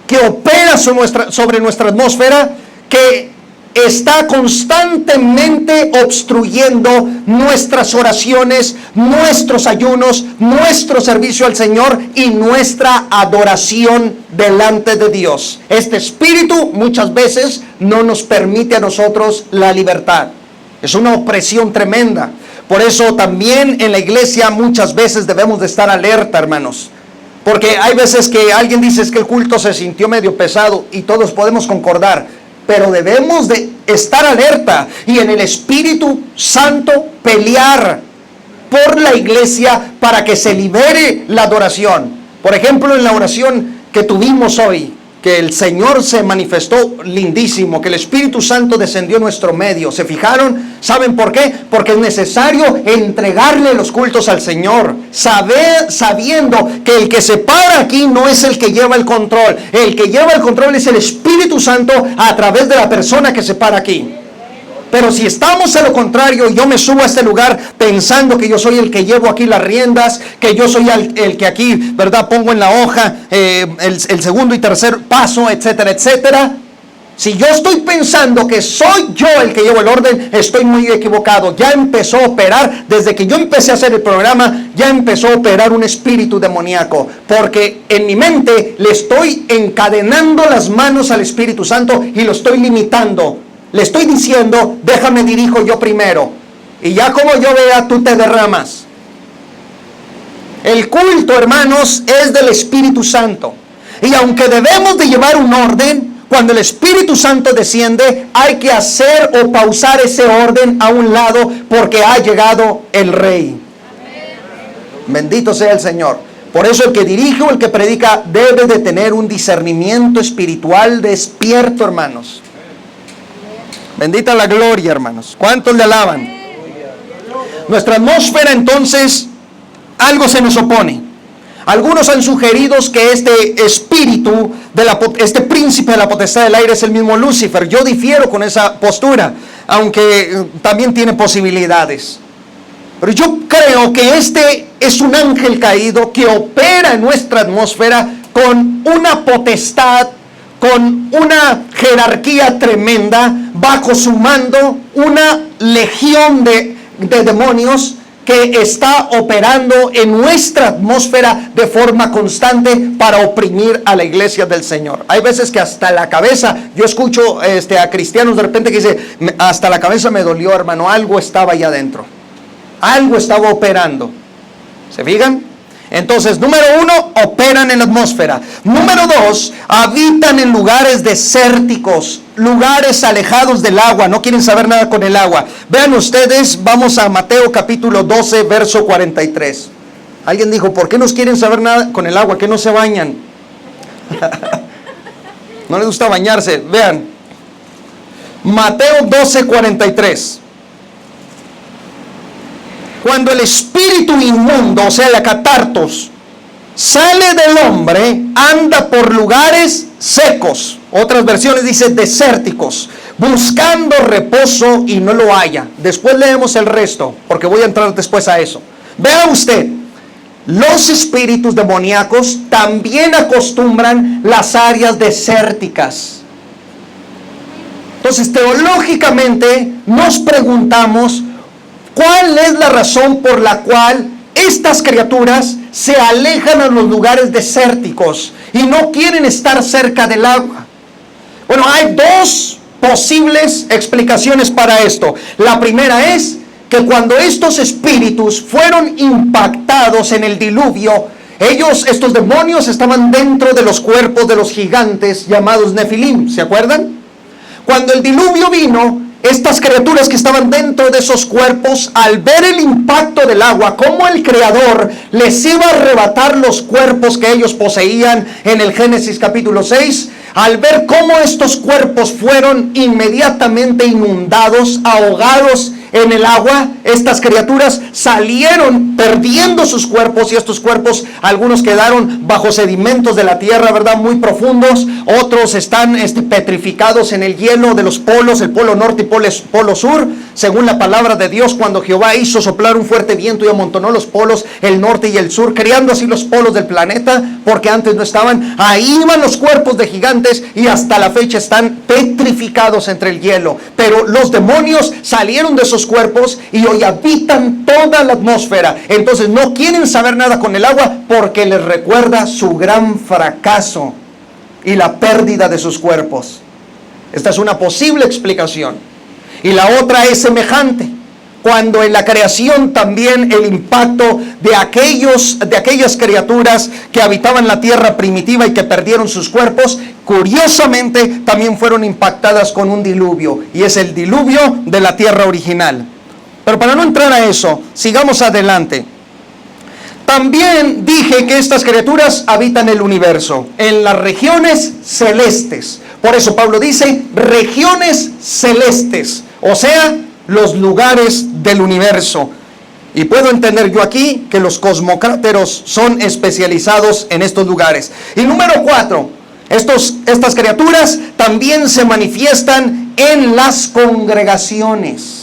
que opera sobre nuestra atmósfera, que está constantemente obstruyendo nuestras oraciones, nuestros ayunos, nuestro servicio al Señor y nuestra adoración delante de Dios. Este espíritu muchas veces no nos permite a nosotros la libertad. Es una opresión tremenda. Por eso también en la iglesia muchas veces debemos de estar alerta, hermanos. Porque hay veces que alguien dice es que el culto se sintió medio pesado y todos podemos concordar. Pero debemos de estar alerta y en el Espíritu Santo pelear por la iglesia para que se libere la adoración. Por ejemplo, en la oración que tuvimos hoy, que el Señor se manifestó lindísimo, que el Espíritu Santo descendió en nuestro medio. ¿Se fijaron? ¿Saben por qué? Porque es necesario entregarle los cultos al Señor, sabiendo que el que se para aquí no es el que lleva el control. El que lleva el control es el Espíritu Santo a través de la persona que se para aquí. Pero si estamos a lo contrario, yo me subo a este lugar pensando que yo soy el que llevo aquí las riendas, que yo soy el que aquí, ¿verdad?, pongo en la hoja el segundo y tercer paso, etcétera, etcétera. Si yo estoy pensando que soy yo el que llevo el orden, estoy muy equivocado. Ya empezó a operar, desde que yo empecé a hacer el programa, ya empezó a operar un espíritu demoníaco. Porque en mi mente le estoy encadenando las manos al Espíritu Santo y lo estoy limitando. Le estoy diciendo, déjame dirijo yo primero. Y ya como yo vea, tú te derramas. El culto, hermanos, es del Espíritu Santo. Y aunque debemos de llevar un orden, cuando el Espíritu Santo desciende, hay que hacer o pausar ese orden a un lado, porque ha llegado el Rey. Bendito sea el Señor. Por eso el que dirige o el que predica debe de tener un discernimiento espiritual despierto, hermanos. Bendita la gloria, hermanos. ¿Cuántos le alaban? Nuestra atmósfera, entonces, algo se nos opone. Algunos han sugerido que este espíritu, este príncipe de la potestad del aire es el mismo Lucifer. Yo difiero con esa postura, aunque también tiene posibilidades. Pero yo creo que este es un ángel caído que opera en nuestra atmósfera con una potestad, con una jerarquía tremenda, bajo su mando, una legión de demonios que está operando en nuestra atmósfera de forma constante para oprimir a la iglesia del Señor. Hay veces que hasta la cabeza, yo escucho a cristianos de repente que dicen, hasta la cabeza me dolió, hermano, algo estaba allá adentro. Algo estaba operando. ¿Se fijan? Entonces, número 1, operan en la atmósfera. Número 2, habitan en lugares desérticos, lugares alejados del agua, no quieren saber nada con el agua. Vean ustedes, vamos a Mateo capítulo 12, verso 43. Alguien dijo, ¿por qué no quieren saber nada con el agua? ¿Que no se bañan? No les gusta bañarse. Vean, Mateo 12, 43. Cuando el espíritu inmundo, o sea, la catartos, sale del hombre, anda por lugares secos. Otras versiones dicen desérticos, buscando reposo y no lo halla. Después leemos el resto, porque voy a entrar después a eso. Vea usted, los espíritus demoníacos también acostumbran las áreas desérticas. Entonces, teológicamente, nos preguntamos, ¿cuál es la razón por la cual estas criaturas se alejan a los lugares desérticos y no quieren estar cerca del agua? Bueno, hay dos posibles explicaciones para esto. La primera es que cuando estos espíritus fueron impactados en el diluvio, estos demonios estaban dentro de los cuerpos de los gigantes llamados Nefilim, ¿se acuerdan? Cuando el diluvio vino, estas criaturas que estaban dentro de esos cuerpos, al ver el impacto del agua, como el Creador les iba a arrebatar los cuerpos que ellos poseían en el Génesis capítulo 6, al ver cómo estos cuerpos fueron inmediatamente inundados, ahogados en el agua, estas criaturas salieron perdiendo sus cuerpos, y estos cuerpos, algunos quedaron bajo sedimentos de la tierra, ¿verdad?, muy profundos. Otros están petrificados en el hielo de los polos, el polo norte y polo sur, según la palabra de Dios, cuando Jehová hizo soplar un fuerte viento y amontonó los polos, el norte y el sur, creando así los polos del planeta, porque antes no estaban. Ahí iban los cuerpos de gigantes y hasta la fecha están petrificados entre el hielo. Pero los demonios salieron de esos cuerpos y hoy habitan toda la atmósfera. Entonces no quieren saber nada con el agua porque les recuerda su gran fracaso y la pérdida de sus cuerpos. Esta es una posible explicación. Y la otra es semejante. Cuando en la creación también el impacto de aquellas criaturas que habitaban la tierra primitiva y que perdieron sus cuerpos, curiosamente también fueron impactadas con un diluvio, y es el diluvio de la tierra original. Pero para no entrar a eso, sigamos adelante. También dije que estas criaturas habitan el universo, en las regiones celestes. Por eso Pablo dice regiones celestes, o sea, los lugares del universo. Y puedo entender yo aquí que los cosmocráteros son especializados en estos lugares. Y número 4, estas criaturas también se manifiestan en las congregaciones.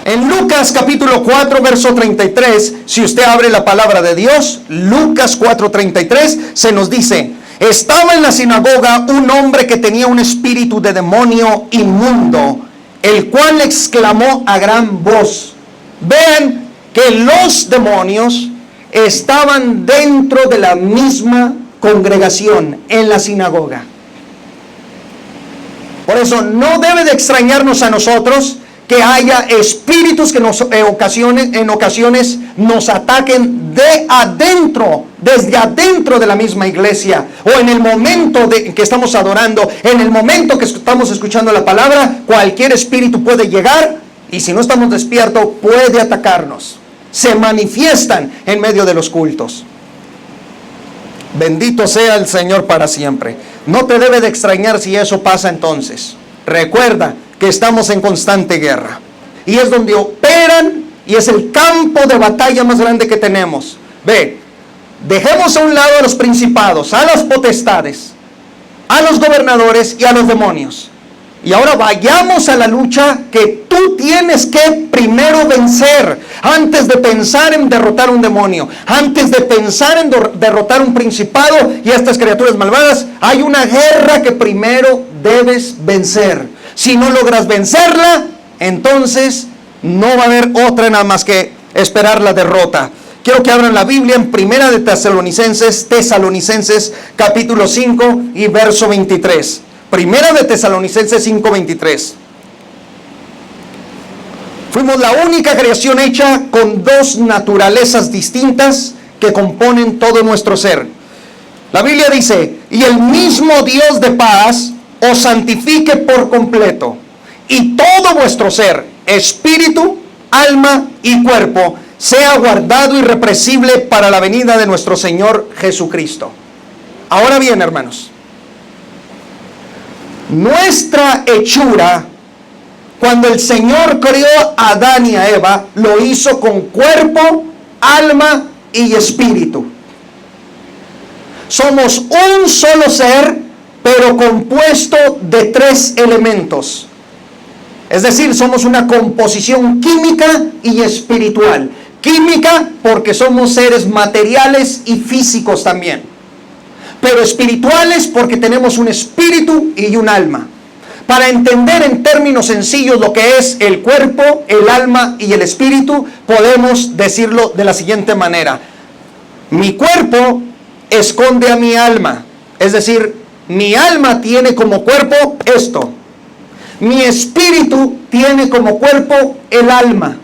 En Lucas capítulo 4, verso 33, si usted abre la palabra de Dios, Lucas 4:33, se nos dice: estaba en la sinagoga un hombre que tenía un espíritu de demonio inmundo, el cual exclamó a gran voz. Vean que los demonios estaban dentro de la misma congregación, en la sinagoga. Por eso no debe de extrañarnos a nosotros que haya espíritus que en ocasiones nos ataquen desde adentro de la misma iglesia, o en el momento que estamos adorando, en el momento que estamos escuchando la palabra, cualquier espíritu puede llegar y si no estamos despiertos puede atacarnos. Se manifiestan en medio de los cultos. Bendito sea el Señor para siempre. No te debe de extrañar si eso pasa entonces. Recuerda que estamos en constante guerra. Y es donde operan y es el campo de batalla más grande que tenemos. Ve, dejemos a un lado a los principados, a las potestades, a los gobernadores y a los demonios. Y ahora vayamos a la lucha que tú tienes que primero vencer. Antes de pensar en derrotar un demonio, antes de pensar en derrotar un principado y a estas criaturas malvadas, hay una guerra que primero debes vencer. Si no logras vencerla, entonces no va a haber otra nada más que esperar la derrota. Quiero que abran la Biblia en Primera de Tesalonicenses capítulo 5 y verso 23. Primera de Tesalonicenses 5:23. Fuimos la única creación hecha con dos naturalezas distintas que componen todo nuestro ser. La Biblia dice: y el mismo Dios de paz os santifique por completo, y todo vuestro ser, espíritu, alma y cuerpo, sea guardado irrepresible para la venida de nuestro Señor Jesucristo. Ahora bien, hermanos, nuestra hechura, cuando el Señor creó a Adán y a Eva, lo hizo con cuerpo, alma y espíritu. Somos un solo ser, pero compuesto de 3 elementos. Es decir, somos una composición química y espiritual. Química porque somos seres materiales y físicos también, pero espirituales porque tenemos un espíritu y un alma. Para entender en términos sencillos lo que es el cuerpo, el alma y el espíritu, podemos decirlo de la siguiente manera: mi cuerpo esconde a mi alma, es decir, mi alma tiene como cuerpo esto. Mi espíritu tiene como cuerpo el alma.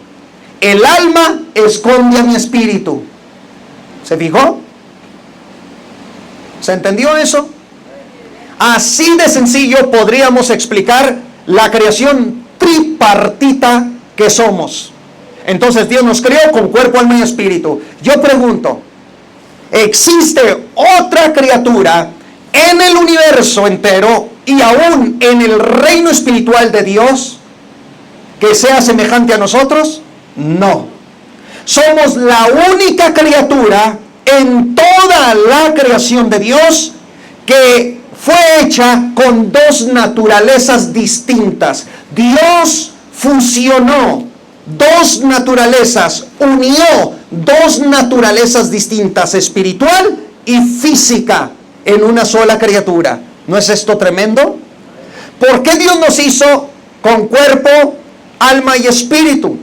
El alma esconde a mi espíritu. ¿Se fijó? ¿Se entendió eso? Así de sencillo podríamos explicar la creación tripartita que somos. Entonces Dios nos creó con cuerpo, alma y espíritu. Yo pregunto, ¿existe otra criatura en el universo entero y aún en el reino espiritual de Dios que sea semejante a nosotros? No. Somos la única criatura en toda la creación de Dios que fue hecha con 2 naturalezas distintas. Dios fusionó 2 naturalezas, unió 2 naturalezas distintas, espiritual y física, en una sola criatura. ¿No es esto tremendo? ¿Por qué Dios nos hizo con cuerpo, alma y espíritu?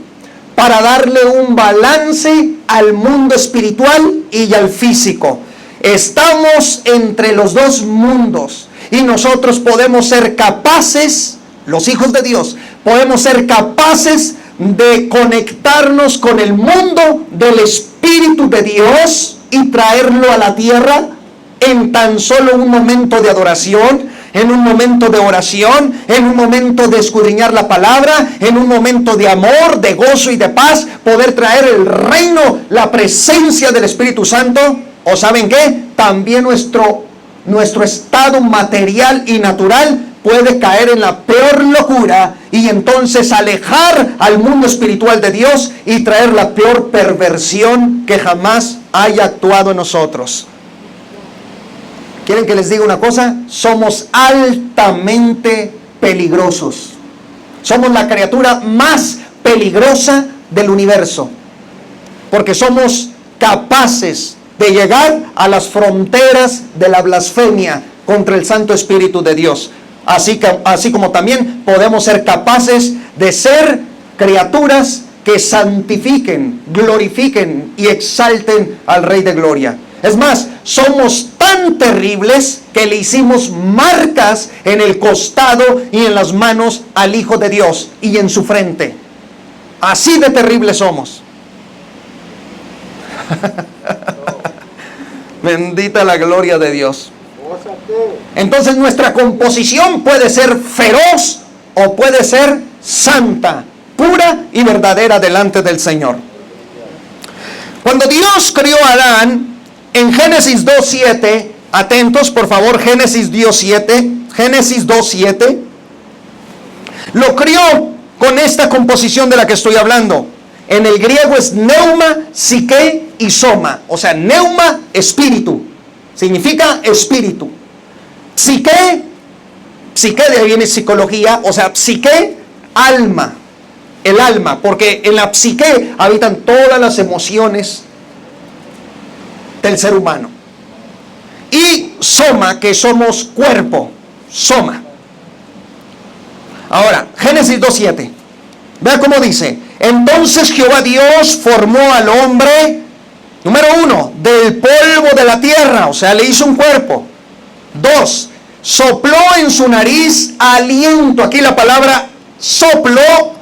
Para darle un balance al mundo espiritual y al físico. Estamos entre los 2 mundos y nosotros podemos ser capaces, los hijos de Dios, podemos ser capaces de conectarnos con el mundo del Espíritu de Dios y traerlo a la tierra en tan solo un momento de adoración, en un momento de oración, en un momento de escudriñar la palabra, en un momento de amor, de gozo y de paz, poder traer el reino, la presencia del Espíritu Santo. ¿O saben qué? También nuestro estado material y natural puede caer en la peor locura y entonces alejar al mundo espiritual de Dios y traer la peor perversión que jamás haya actuado en nosotros. ¿Quieren que les diga una cosa? Somos altamente peligrosos. Somos la criatura más peligrosa del universo, porque somos capaces de llegar a las fronteras de la blasfemia contra el Santo Espíritu de Dios. Así como también podemos ser capaces de ser criaturas que santifiquen, glorifiquen y exalten al Rey de Gloria. Es más, somos tan terribles que le hicimos marcas en el costado y en las manos al Hijo de Dios y en su frente. Así de terribles somos. Bendita la gloria de Dios. Entonces nuestra composición puede ser feroz o puede ser santa, pura y verdadera delante del Señor. Cuando Dios crió a Adán, en Génesis 2:7, atentos por favor, Génesis 2:7, lo crió con esta composición de la que estoy hablando. En el griego es neuma, psique y soma. O sea, neuma, espíritu. Significa espíritu. Psique de ahí viene psicología. O sea, psique, alma. El alma. Porque en la psique habitan todas las emociones del ser humano. Y soma, que somos cuerpo. Soma. Ahora, Génesis 2:7. Vea cómo dice: entonces Jehová Dios formó al hombre, número 1, del polvo de la tierra, o sea, le hizo un cuerpo. 2, sopló en su nariz aliento. Aquí la palabra sopló,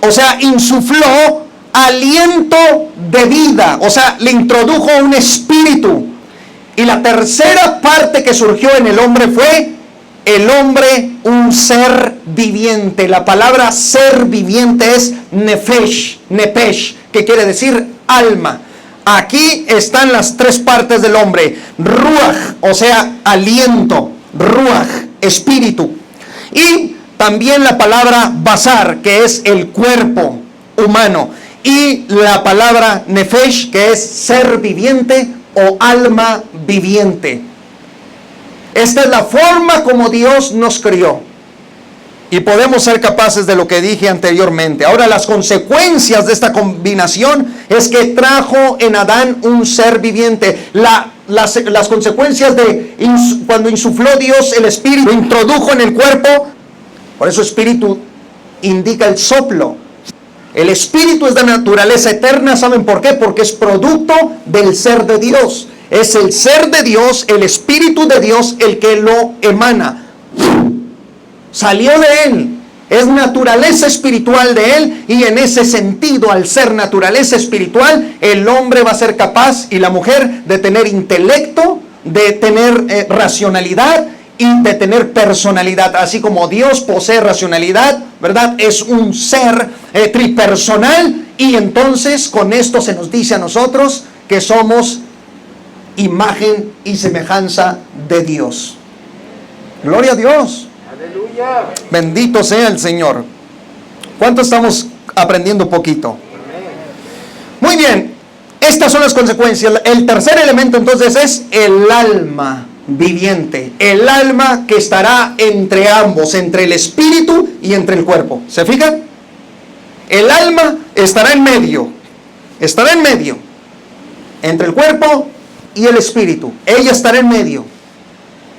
o sea, insufló aliento de vida, o sea, le introdujo un espíritu. Y la tercera parte que surgió en el hombre fue el hombre, un ser viviente. La palabra ser viviente es nefesh, que quiere decir alma. Aquí están las tres partes del hombre: ruach, o sea, aliento; ruach, espíritu; y también la palabra basar, que es el cuerpo humano; y la palabra nefesh, que es ser viviente o alma viviente. Esta es la forma como Dios nos crió. Y podemos ser capaces de lo que dije anteriormente. Ahora, las consecuencias de esta combinación es que trajo en Adán un ser viviente. Las consecuencias de cuando insufló Dios el espíritu, lo introdujo en el cuerpo. Por eso espíritu indica el soplo. El espíritu es de naturaleza eterna. ¿Saben por qué? Porque es producto del ser de Dios. Es el ser de Dios, el Espíritu de Dios, el que lo emana. Salió de Él. Es naturaleza espiritual de Él. Y en ese sentido, al ser naturaleza espiritual, el hombre va a ser capaz, y la mujer, de tener intelecto, de tener racionalidad y de tener personalidad. Así como Dios posee racionalidad, ¿verdad? Es un ser tripersonal. Y entonces con esto se nos dice a nosotros que somos imagen y semejanza de Dios. Gloria a Dios. Aleluya. Bendito sea el Señor. ¿Cuánto estamos aprendiendo? Poquito. Muy bien. Estas son las consecuencias. El tercer elemento entonces es el alma viviente. El alma que estará entre ambos, entre el espíritu y entre el cuerpo. ¿Se fijan? El alma estará en medio. Estará en medio. Entre el cuerpo y el espíritu. Ella estará en medio.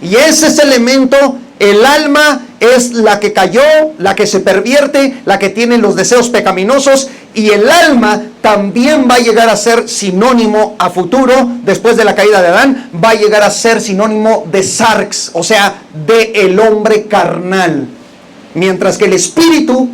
Y ese es el elemento. El alma es la que cayó, la que se pervierte, la que tiene los deseos pecaminosos. Y el alma también va a llegar a ser sinónimo a futuro, después de la caída de Adán, va a llegar a ser sinónimo de sarx, o sea, de el hombre carnal. Mientras que el espíritu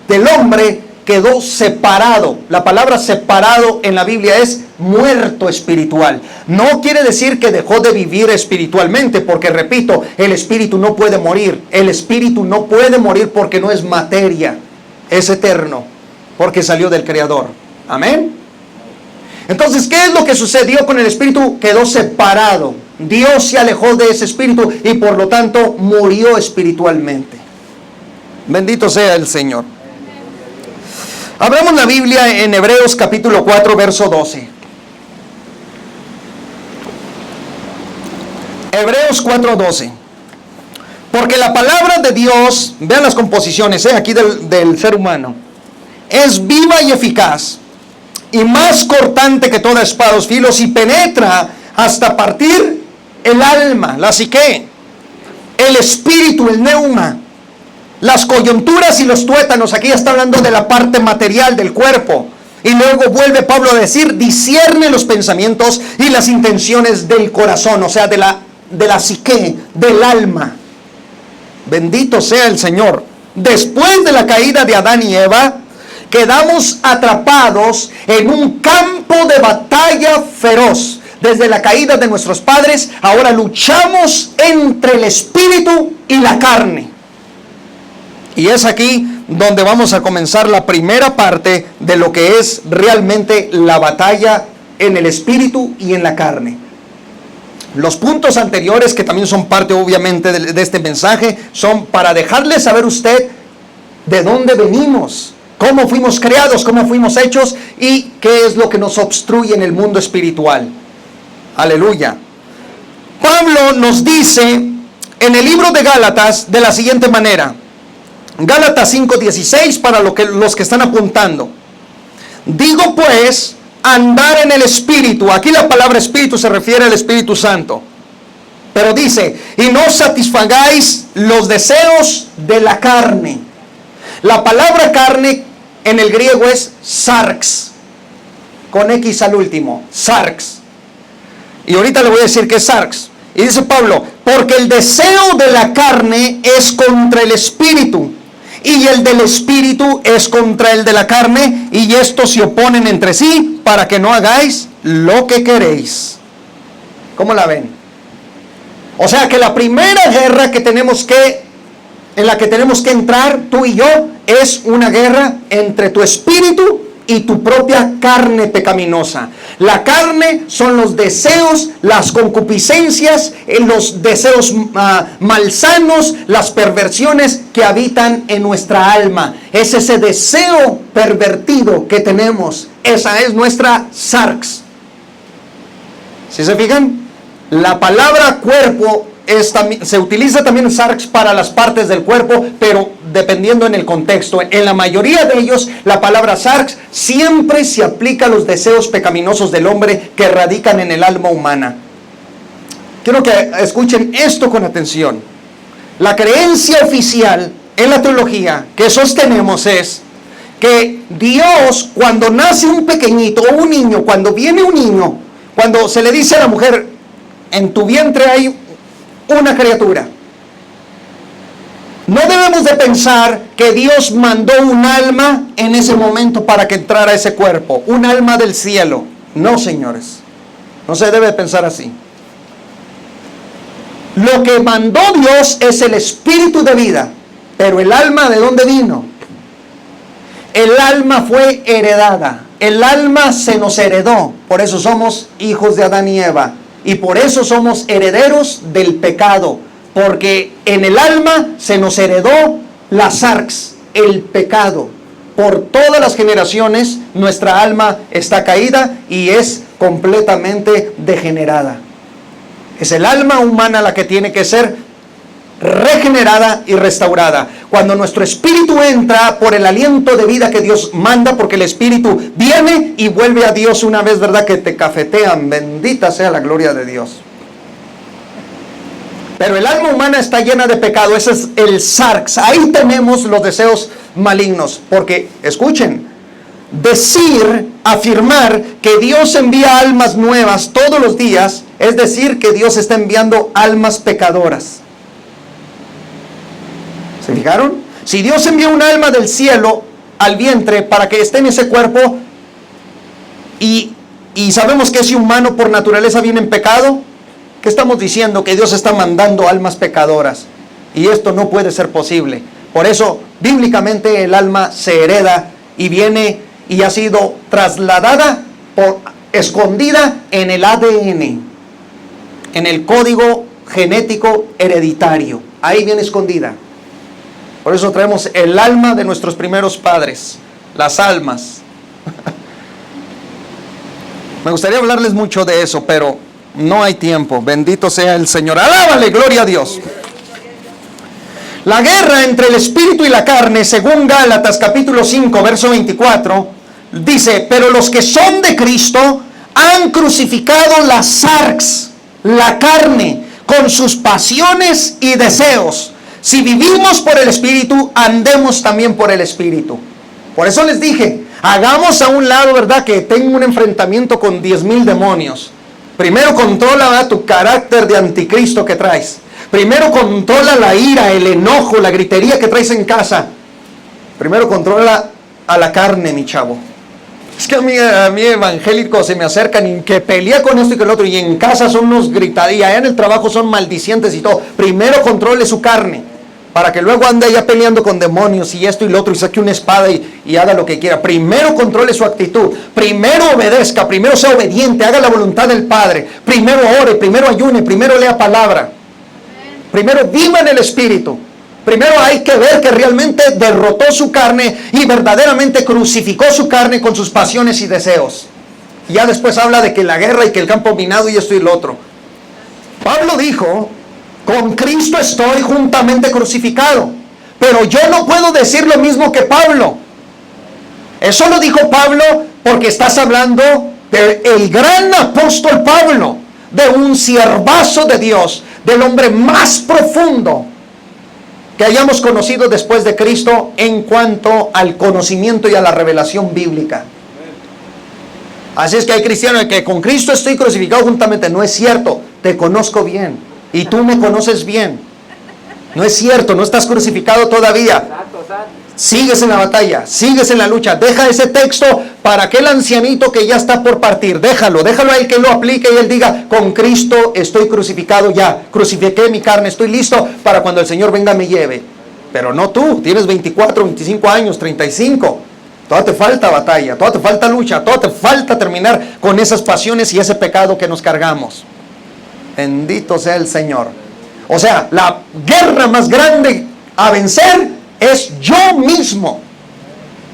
del hombre quedó separado. La palabra separado en la Biblia es muerto espiritual. No quiere decir que dejó de vivir espiritualmente, porque repito, el espíritu no puede morir. El espíritu no puede morir porque no es materia, es eterno, porque salió del Creador. Amén. Entonces, ¿qué es lo que sucedió con el espíritu? Quedó separado. Dios se alejó de ese espíritu y por lo tanto murió espiritualmente. Bendito sea el Señor. Abramos la Biblia en Hebreos capítulo 4, verso 12. Hebreos 4, 12. Porque la palabra de Dios, vean las composiciones aquí del ser humano, es viva y eficaz, y más cortante que toda espada de dos filos, y penetra hasta partir el alma, la psique, el espíritu, el neuma, las coyunturas y los tuétanos. Aquí está hablando de la parte material del cuerpo. Y luego vuelve Pablo a decir, discierne los pensamientos y las intenciones del corazón, o sea, de la psique, del alma. Bendito sea el Señor. Después de la caída de Adán y Eva, quedamos atrapados en un campo de batalla feroz. Desde la caída de nuestros padres, ahora luchamos entre el espíritu y la carne. Y es aquí donde vamos a comenzar la primera parte de lo que es realmente la batalla en el espíritu y en la carne. Los puntos anteriores, que también son parte obviamente de este mensaje, son para dejarle saber usted de dónde venimos, cómo fuimos creados, cómo fuimos hechos y qué es lo que nos obstruye en el mundo espiritual. Aleluya. Pablo nos dice en el libro de Gálatas de la siguiente manera. Gálatas 5:16 para los que están apuntando. Digo pues, andar en el Espíritu. Aquí la palabra Espíritu se refiere al Espíritu Santo. Pero dice, y no satisfagáis los deseos de la carne. La palabra carne en el griego es sarx, con X al último, sarx. Y ahorita le voy a decir que es sarx. Y dice Pablo, porque el deseo de la carne es contra el Espíritu, y el del Espíritu es contra el de la carne, y estos se oponen entre sí para que no hagáis lo que queréis. ¿Cómo la ven? O sea que la primera guerra en la que tenemos que entrar tú y yo es una guerra entre tu espíritu y tu propia carne pecaminosa. La carne son los deseos, las concupiscencias, los deseos malsanos, las perversiones que habitan en nuestra alma. Es ese deseo pervertido que tenemos. Esa es nuestra sarx. ¿Sí se fijan? La palabra cuerpo se utiliza también sarx para las partes del cuerpo, pero dependiendo en el contexto. En la mayoría de ellos, la palabra sarx siempre se aplica a los deseos pecaminosos del hombre que radican en el alma humana. Quiero que escuchen esto con atención. La creencia oficial en la teología que sostenemos es que Dios, cuando nace un pequeñito o un niño, cuando viene un niño, cuando se le dice a la mujer, en tu vientre hay una criatura, no debemos de pensar que Dios mandó un alma en ese momento para que entrara a ese cuerpo, un alma del cielo. No, señores, no se debe pensar así. Lo que mandó Dios es el espíritu de vida, pero el alma, ¿de dónde vino? El alma fue heredada, el alma se nos heredó, por eso somos hijos de Adán y Eva. Y por eso somos herederos del pecado, porque en el alma se nos heredó la sarx, el pecado. Por todas las generaciones nuestra alma está caída y es completamente degenerada. Es el alma humana la que tiene que ser regenerada y restaurada. Cuando nuestro espíritu entra por el aliento de vida que Dios manda, porque el espíritu viene y vuelve a Dios una vez, ¿verdad? Que te cafetean, bendita sea la gloria de Dios. Pero el alma humana está llena de pecado, ese es el sarx. Ahí tenemos los deseos malignos, porque, escuchen, afirmar que Dios envía almas nuevas todos los días, es decir, que Dios está enviando almas pecadoras. ¿Se fijaron? Si Dios envía un alma del cielo, al vientre para que esté en ese cuerpo, y sabemos que ese humano por naturaleza viene en pecado. ¿Qué estamos diciendo? Que Dios está mandando almas pecadoras, y esto no puede ser posible. Por eso, bíblicamente, el alma se hereda y viene y ha sido trasladada, escondida en el ADN, en el código genético hereditario. Ahí viene escondida. Por eso traemos el alma de nuestros primeros padres, las almas. Me gustaría hablarles mucho de eso, pero no hay tiempo. Bendito sea el Señor. Alábale, gloria a Dios. La guerra entre el espíritu y la carne, según Gálatas capítulo 5, verso 24, dice: pero los que son de Cristo han crucificado la sarx, la carne, con sus pasiones y deseos. Si vivimos por el espíritu, andemos también por el espíritu. Por eso les dije, hagamos a un lado, ¿verdad?, que tengo un enfrentamiento con 10,000 demonios. Primero controla, ¿verdad?, tu carácter de anticristo que traes. Primero controla la ira, el enojo, la gritería que traes en casa. Primero controla a la carne, mi chavo. Es que a mí evangélicos se me acercan y que pelea con esto y con el otro, y en casa son unos gritarías, allá en el trabajo son maldicientes y todo. Primero controle su carne, para que luego ande allá peleando con demonios y esto y lo otro, y saque una espada y haga lo que quiera. Primero controle su actitud, primero obedezca, primero sea obediente, haga la voluntad del Padre, primero ore, primero ayune, primero lea palabra, primero viva en el Espíritu. Primero hay que ver que realmente derrotó su carne y verdaderamente crucificó su carne con sus pasiones y deseos. Y ya después habla de que la guerra y que el campo minado y esto y lo otro. Pablo dijo: con Cristo estoy juntamente crucificado. Pero yo no puedo decir lo mismo que Pablo. Eso lo dijo Pablo porque estás hablando del gran apóstol Pablo, de un siervazo de Dios, del hombre más profundo que hayamos conocido después de Cristo en cuanto al conocimiento y a la revelación bíblica. Así es que hay cristianos que con Cristo estoy crucificado juntamente. No es cierto, te conozco bien y tú me conoces bien. No es cierto, no estás crucificado todavía. Sigues en la batalla, sigues en la lucha. Deja ese texto para aquel ancianito que ya está por partir. Déjalo a él que lo aplique y él diga: con Cristo estoy crucificado ya. Crucifiqué mi carne, estoy listo para cuando el Señor venga me lleve. Pero no tú, tienes 24, 25 años, 35. Todavía te falta batalla, todavía te falta lucha, todavía te falta terminar con esas pasiones y ese pecado que nos cargamos. Bendito sea el Señor. O sea, la guerra más grande a vencer es yo mismo.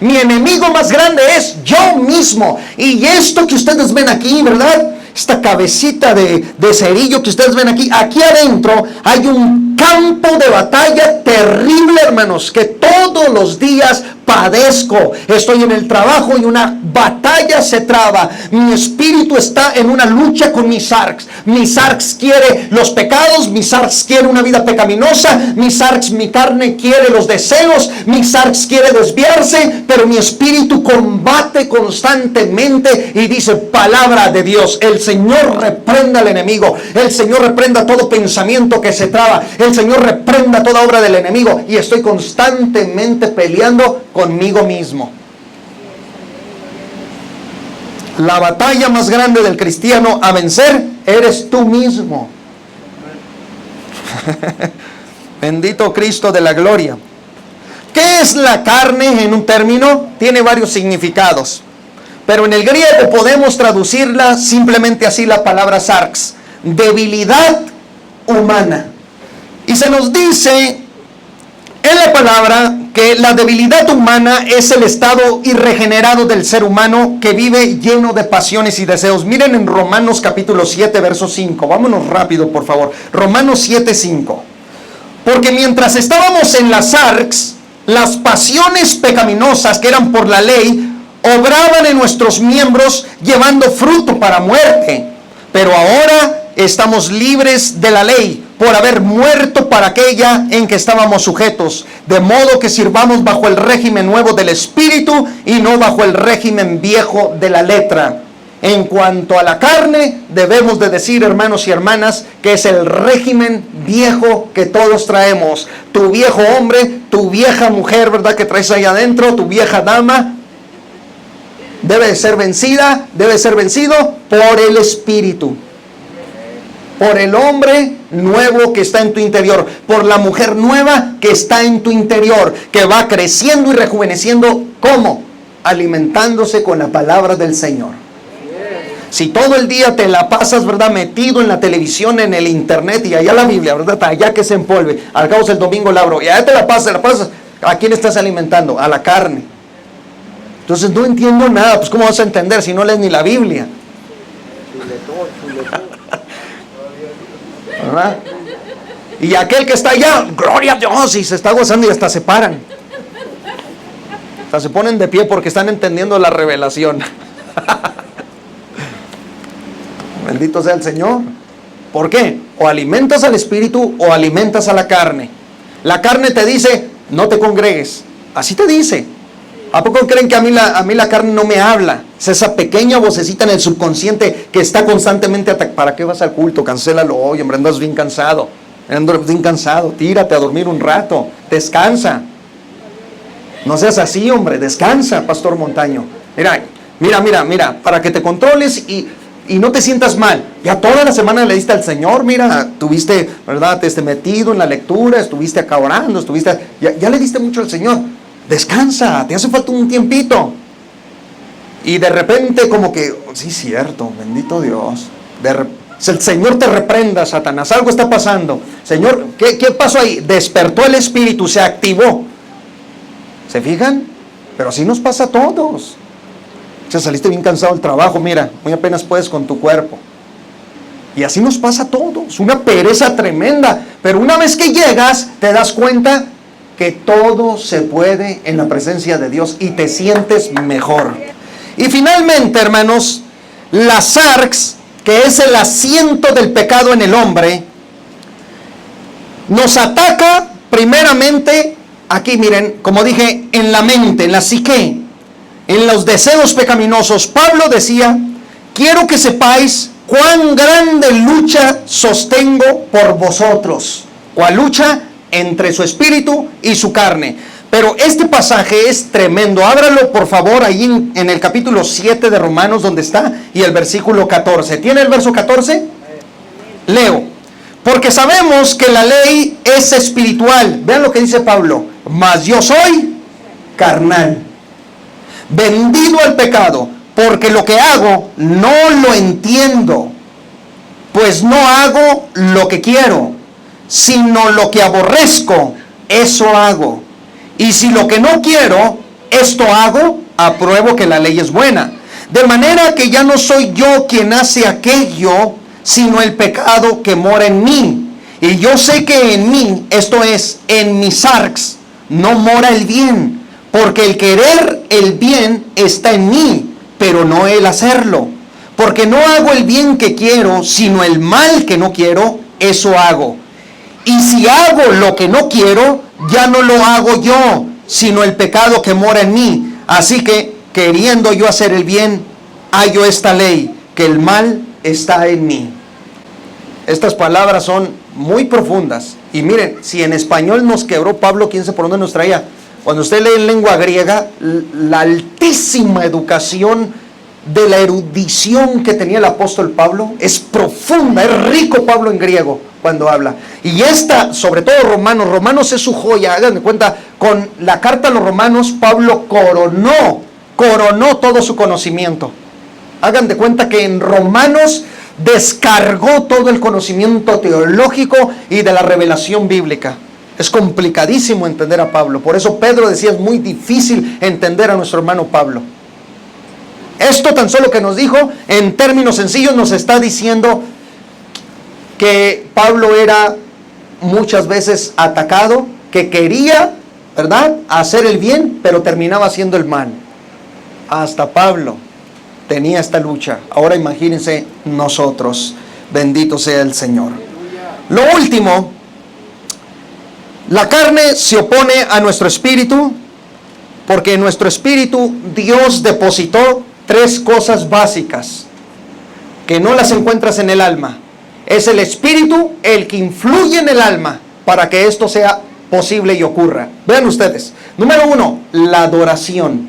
Mi enemigo más grande es yo mismo. Y esto que ustedes ven aquí, ¿verdad?, esta cabecita de cerillo que ustedes ven aquí adentro hay un campo de batalla terrible, hermanos, que todos los días padezco. Estoy en el trabajo y una batalla se traba. Mi espíritu está en una lucha con mi sarx. Mi sarx quiere los pecados, mi sarx quiere una vida pecaminosa, mi carne quiere los deseos, mi sarx quiere desviarse, pero mi espíritu combate constantemente y dice: palabra de Dios, el Señor reprenda al enemigo, el Señor reprenda todo pensamiento que se traba, el Señor reprenda toda obra del enemigo, y estoy constantemente peleando conmigo mismo. La batalla más grande del cristiano a vencer eres tú mismo. Bendito Cristo de la gloria. ¿Qué es la carne en un término? Tiene varios significados, pero en el griego podemos traducirla simplemente así, la palabra sarx: debilidad humana. Y se nos dice en la palabra que la debilidad humana es el estado irregenerado del ser humano que vive lleno de pasiones y deseos. Miren en Romanos capítulo 7, verso 5. Vámonos rápido, por favor. Romanos 7, 5. Porque mientras estábamos en la sarx, las pasiones pecaminosas que eran por la ley obraban en nuestros miembros llevando fruto para muerte. Pero ahora estamos libres de la ley por haber muerto para aquella en que estábamos sujetos, de modo que sirvamos bajo el régimen nuevo del Espíritu y no bajo el régimen viejo de la letra. En cuanto a la carne, debemos de decir, hermanos y hermanas, que es el régimen viejo que todos traemos. Tu viejo hombre, tu vieja mujer, ¿verdad? Que traes ahí adentro, tu vieja dama, debe de ser vencida, debe ser vencido por el Espíritu. Por el hombre nuevo que está en tu interior, por la mujer nueva que está en tu interior, que va creciendo y rejuveneciendo. ¿Cómo? Alimentándose con la palabra del Señor. Si todo el día te la pasas, ¿verdad?, metido en la televisión, en el internet, y allá la Biblia, ¿verdad?, allá que se empolve, al cabo el domingo la abro, y allá te la pasas, ¿a quién estás alimentando? A la carne. Entonces no entiendo nada. Pues ¿cómo vas a entender si no lees ni la Biblia? ¿Verdad? Y aquel que está allá, gloria a Dios, y se está gozando y hasta se paran. Hasta se ponen de pie porque están entendiendo la revelación. Bendito sea el Señor. ¿Por qué? O alimentas al espíritu o alimentas a la carne. La carne te dice, no te congregues. Así te dice. ¿A poco creen que a mí la carne no me habla? Es esa pequeña vocecita en el subconsciente que está constantemente ¿para qué vas al culto? Cancélalo hoy, hombre, andas bien cansado. Andas bien cansado, tírate a dormir un rato, descansa. No seas así, hombre, descansa, Pastor Montaño. Mira, para que te controles y no te sientas mal. Ya toda la semana le diste al Señor, mira, tuviste, ¿verdad?, metido en la lectura, estuviste acá orando, ya le diste mucho al Señor. Descansa, te hace falta un tiempito. Y de repente como que, sí, cierto, bendito Dios. El Señor te reprenda, Satanás, algo está pasando. Señor, ¿qué pasó ahí? Despertó el espíritu, se activó. ¿Se fijan? Pero así nos pasa a todos. Ya saliste bien cansado del trabajo, mira, muy apenas puedes con tu cuerpo. Y así nos pasa a todos, una pereza tremenda. Pero una vez que llegas, te das cuenta que todo se puede en la presencia de Dios y te sientes mejor. Y finalmente, hermanos, la sarx, que es el asiento del pecado en el hombre, nos ataca primeramente, aquí miren, como dije, en la mente, en la psique, en los deseos pecaminosos. Pablo decía, quiero que sepáis cuán grande lucha sostengo por vosotros. ¿Cuál lucha? Entre su espíritu y su carne. Pero este pasaje es tremendo. Ábralo por favor ahí en el capítulo 7 de Romanos, donde está, y el versículo 14. ¿Tiene el verso 14? Leo. Porque sabemos que la ley es espiritual. Vean lo que dice Pablo. Mas yo soy carnal, vendido al pecado, porque lo que hago no lo entiendo, pues no hago lo que quiero, sino lo que aborrezco, eso hago. Y si lo que no quiero, esto hago, apruebo que la ley es buena. De manera que ya no soy yo quien hace aquello, sino el pecado que mora en mí. Y yo sé que en mí, esto es, en mi sarx, no mora el bien. Porque el querer el bien está en mí, pero no el hacerlo. Porque no hago el bien que quiero, sino el mal que no quiero, eso hago. Y si hago lo que no quiero, ya no lo hago yo, sino el pecado que mora en mí. Así que, queriendo yo hacer el bien, hallo esta ley, que el mal está en mí. Estas palabras son muy profundas. Y miren, si en español nos quebró Pablo, ¿quién sé por dónde nos traía? Cuando usted lee en lengua griega, la altísima educación de la erudición que tenía el apóstol Pablo es profunda, es rico Pablo en griego cuando habla. Y esta, sobre todo Romanos es su joya. Hagan de cuenta, con la carta a los Romanos, Pablo coronó todo su conocimiento. Hagan de cuenta que en Romanos descargó todo el conocimiento teológico y de la revelación bíblica. Es complicadísimo entender a Pablo. Por eso Pedro decía, es muy difícil entender a nuestro hermano Pablo. Esto tan solo que nos dijo, en términos sencillos, nos está diciendo que Pablo era muchas veces atacado, que quería, ¿verdad?, hacer el bien, pero terminaba haciendo el mal. Hasta Pablo tenía esta lucha. Ahora imagínense nosotros. Bendito sea el Señor. Lo último, la carne se opone a nuestro espíritu, porque en nuestro espíritu Dios depositó 3 cosas básicas que no las encuentras en el alma. Es el Espíritu el que influye en el alma para que esto sea posible y ocurra. Vean ustedes. Número 1, la adoración.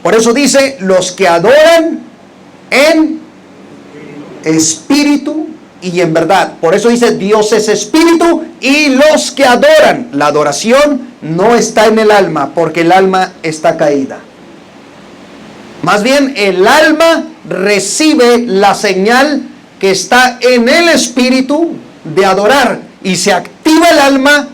Por eso dice, los que adoran en espíritu y en verdad. Por eso dice, Dios es espíritu y los que adoran. La adoración no está en el alma porque el alma está caída. Más bien, el alma recibe la señal que está en el espíritu de adorar y se activa el alma,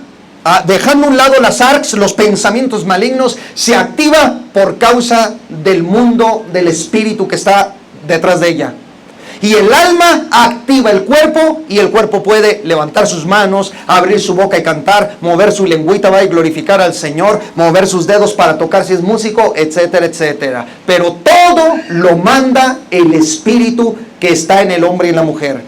dejando a un lado las arcs, los pensamientos malignos, se activa por causa del mundo del espíritu que está detrás de ella. Y el alma activa el cuerpo y el cuerpo puede levantar sus manos, abrir su boca y cantar, mover su lengüita, va a glorificar al Señor, mover sus dedos para tocar si es músico, etcétera, etcétera. Pero todo lo manda el espíritu que está en el hombre y en la mujer,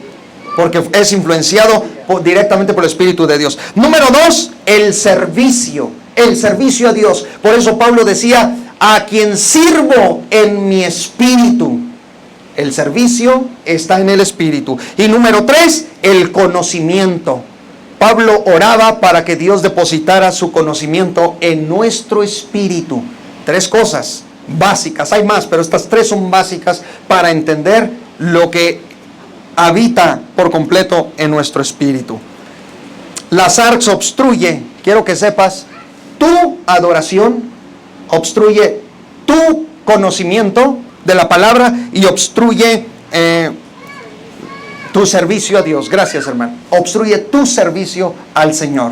porque es influenciado directamente por el Espíritu de Dios. Número 2, el servicio a Dios. Por eso Pablo decía, a quien sirvo en mi espíritu. El servicio está en el espíritu. Y número 3, el conocimiento. Pablo oraba para que Dios depositara su conocimiento en nuestro espíritu. 3 cosas básicas, hay más, pero estas 3 son básicas para entender lo que habita por completo en nuestro espíritu. Las arcs obstruye, quiero que sepas, tu adoración, obstruye tu conocimiento de la palabra y obstruye tu servicio a Dios. Gracias, hermano. Obstruye tu servicio al Señor.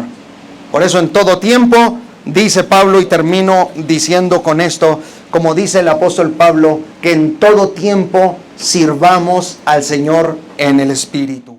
Por eso en todo tiempo, dice Pablo, y termino diciendo con esto, como dice el apóstol Pablo, que en todo tiempo sirvamos al Señor en el Espíritu.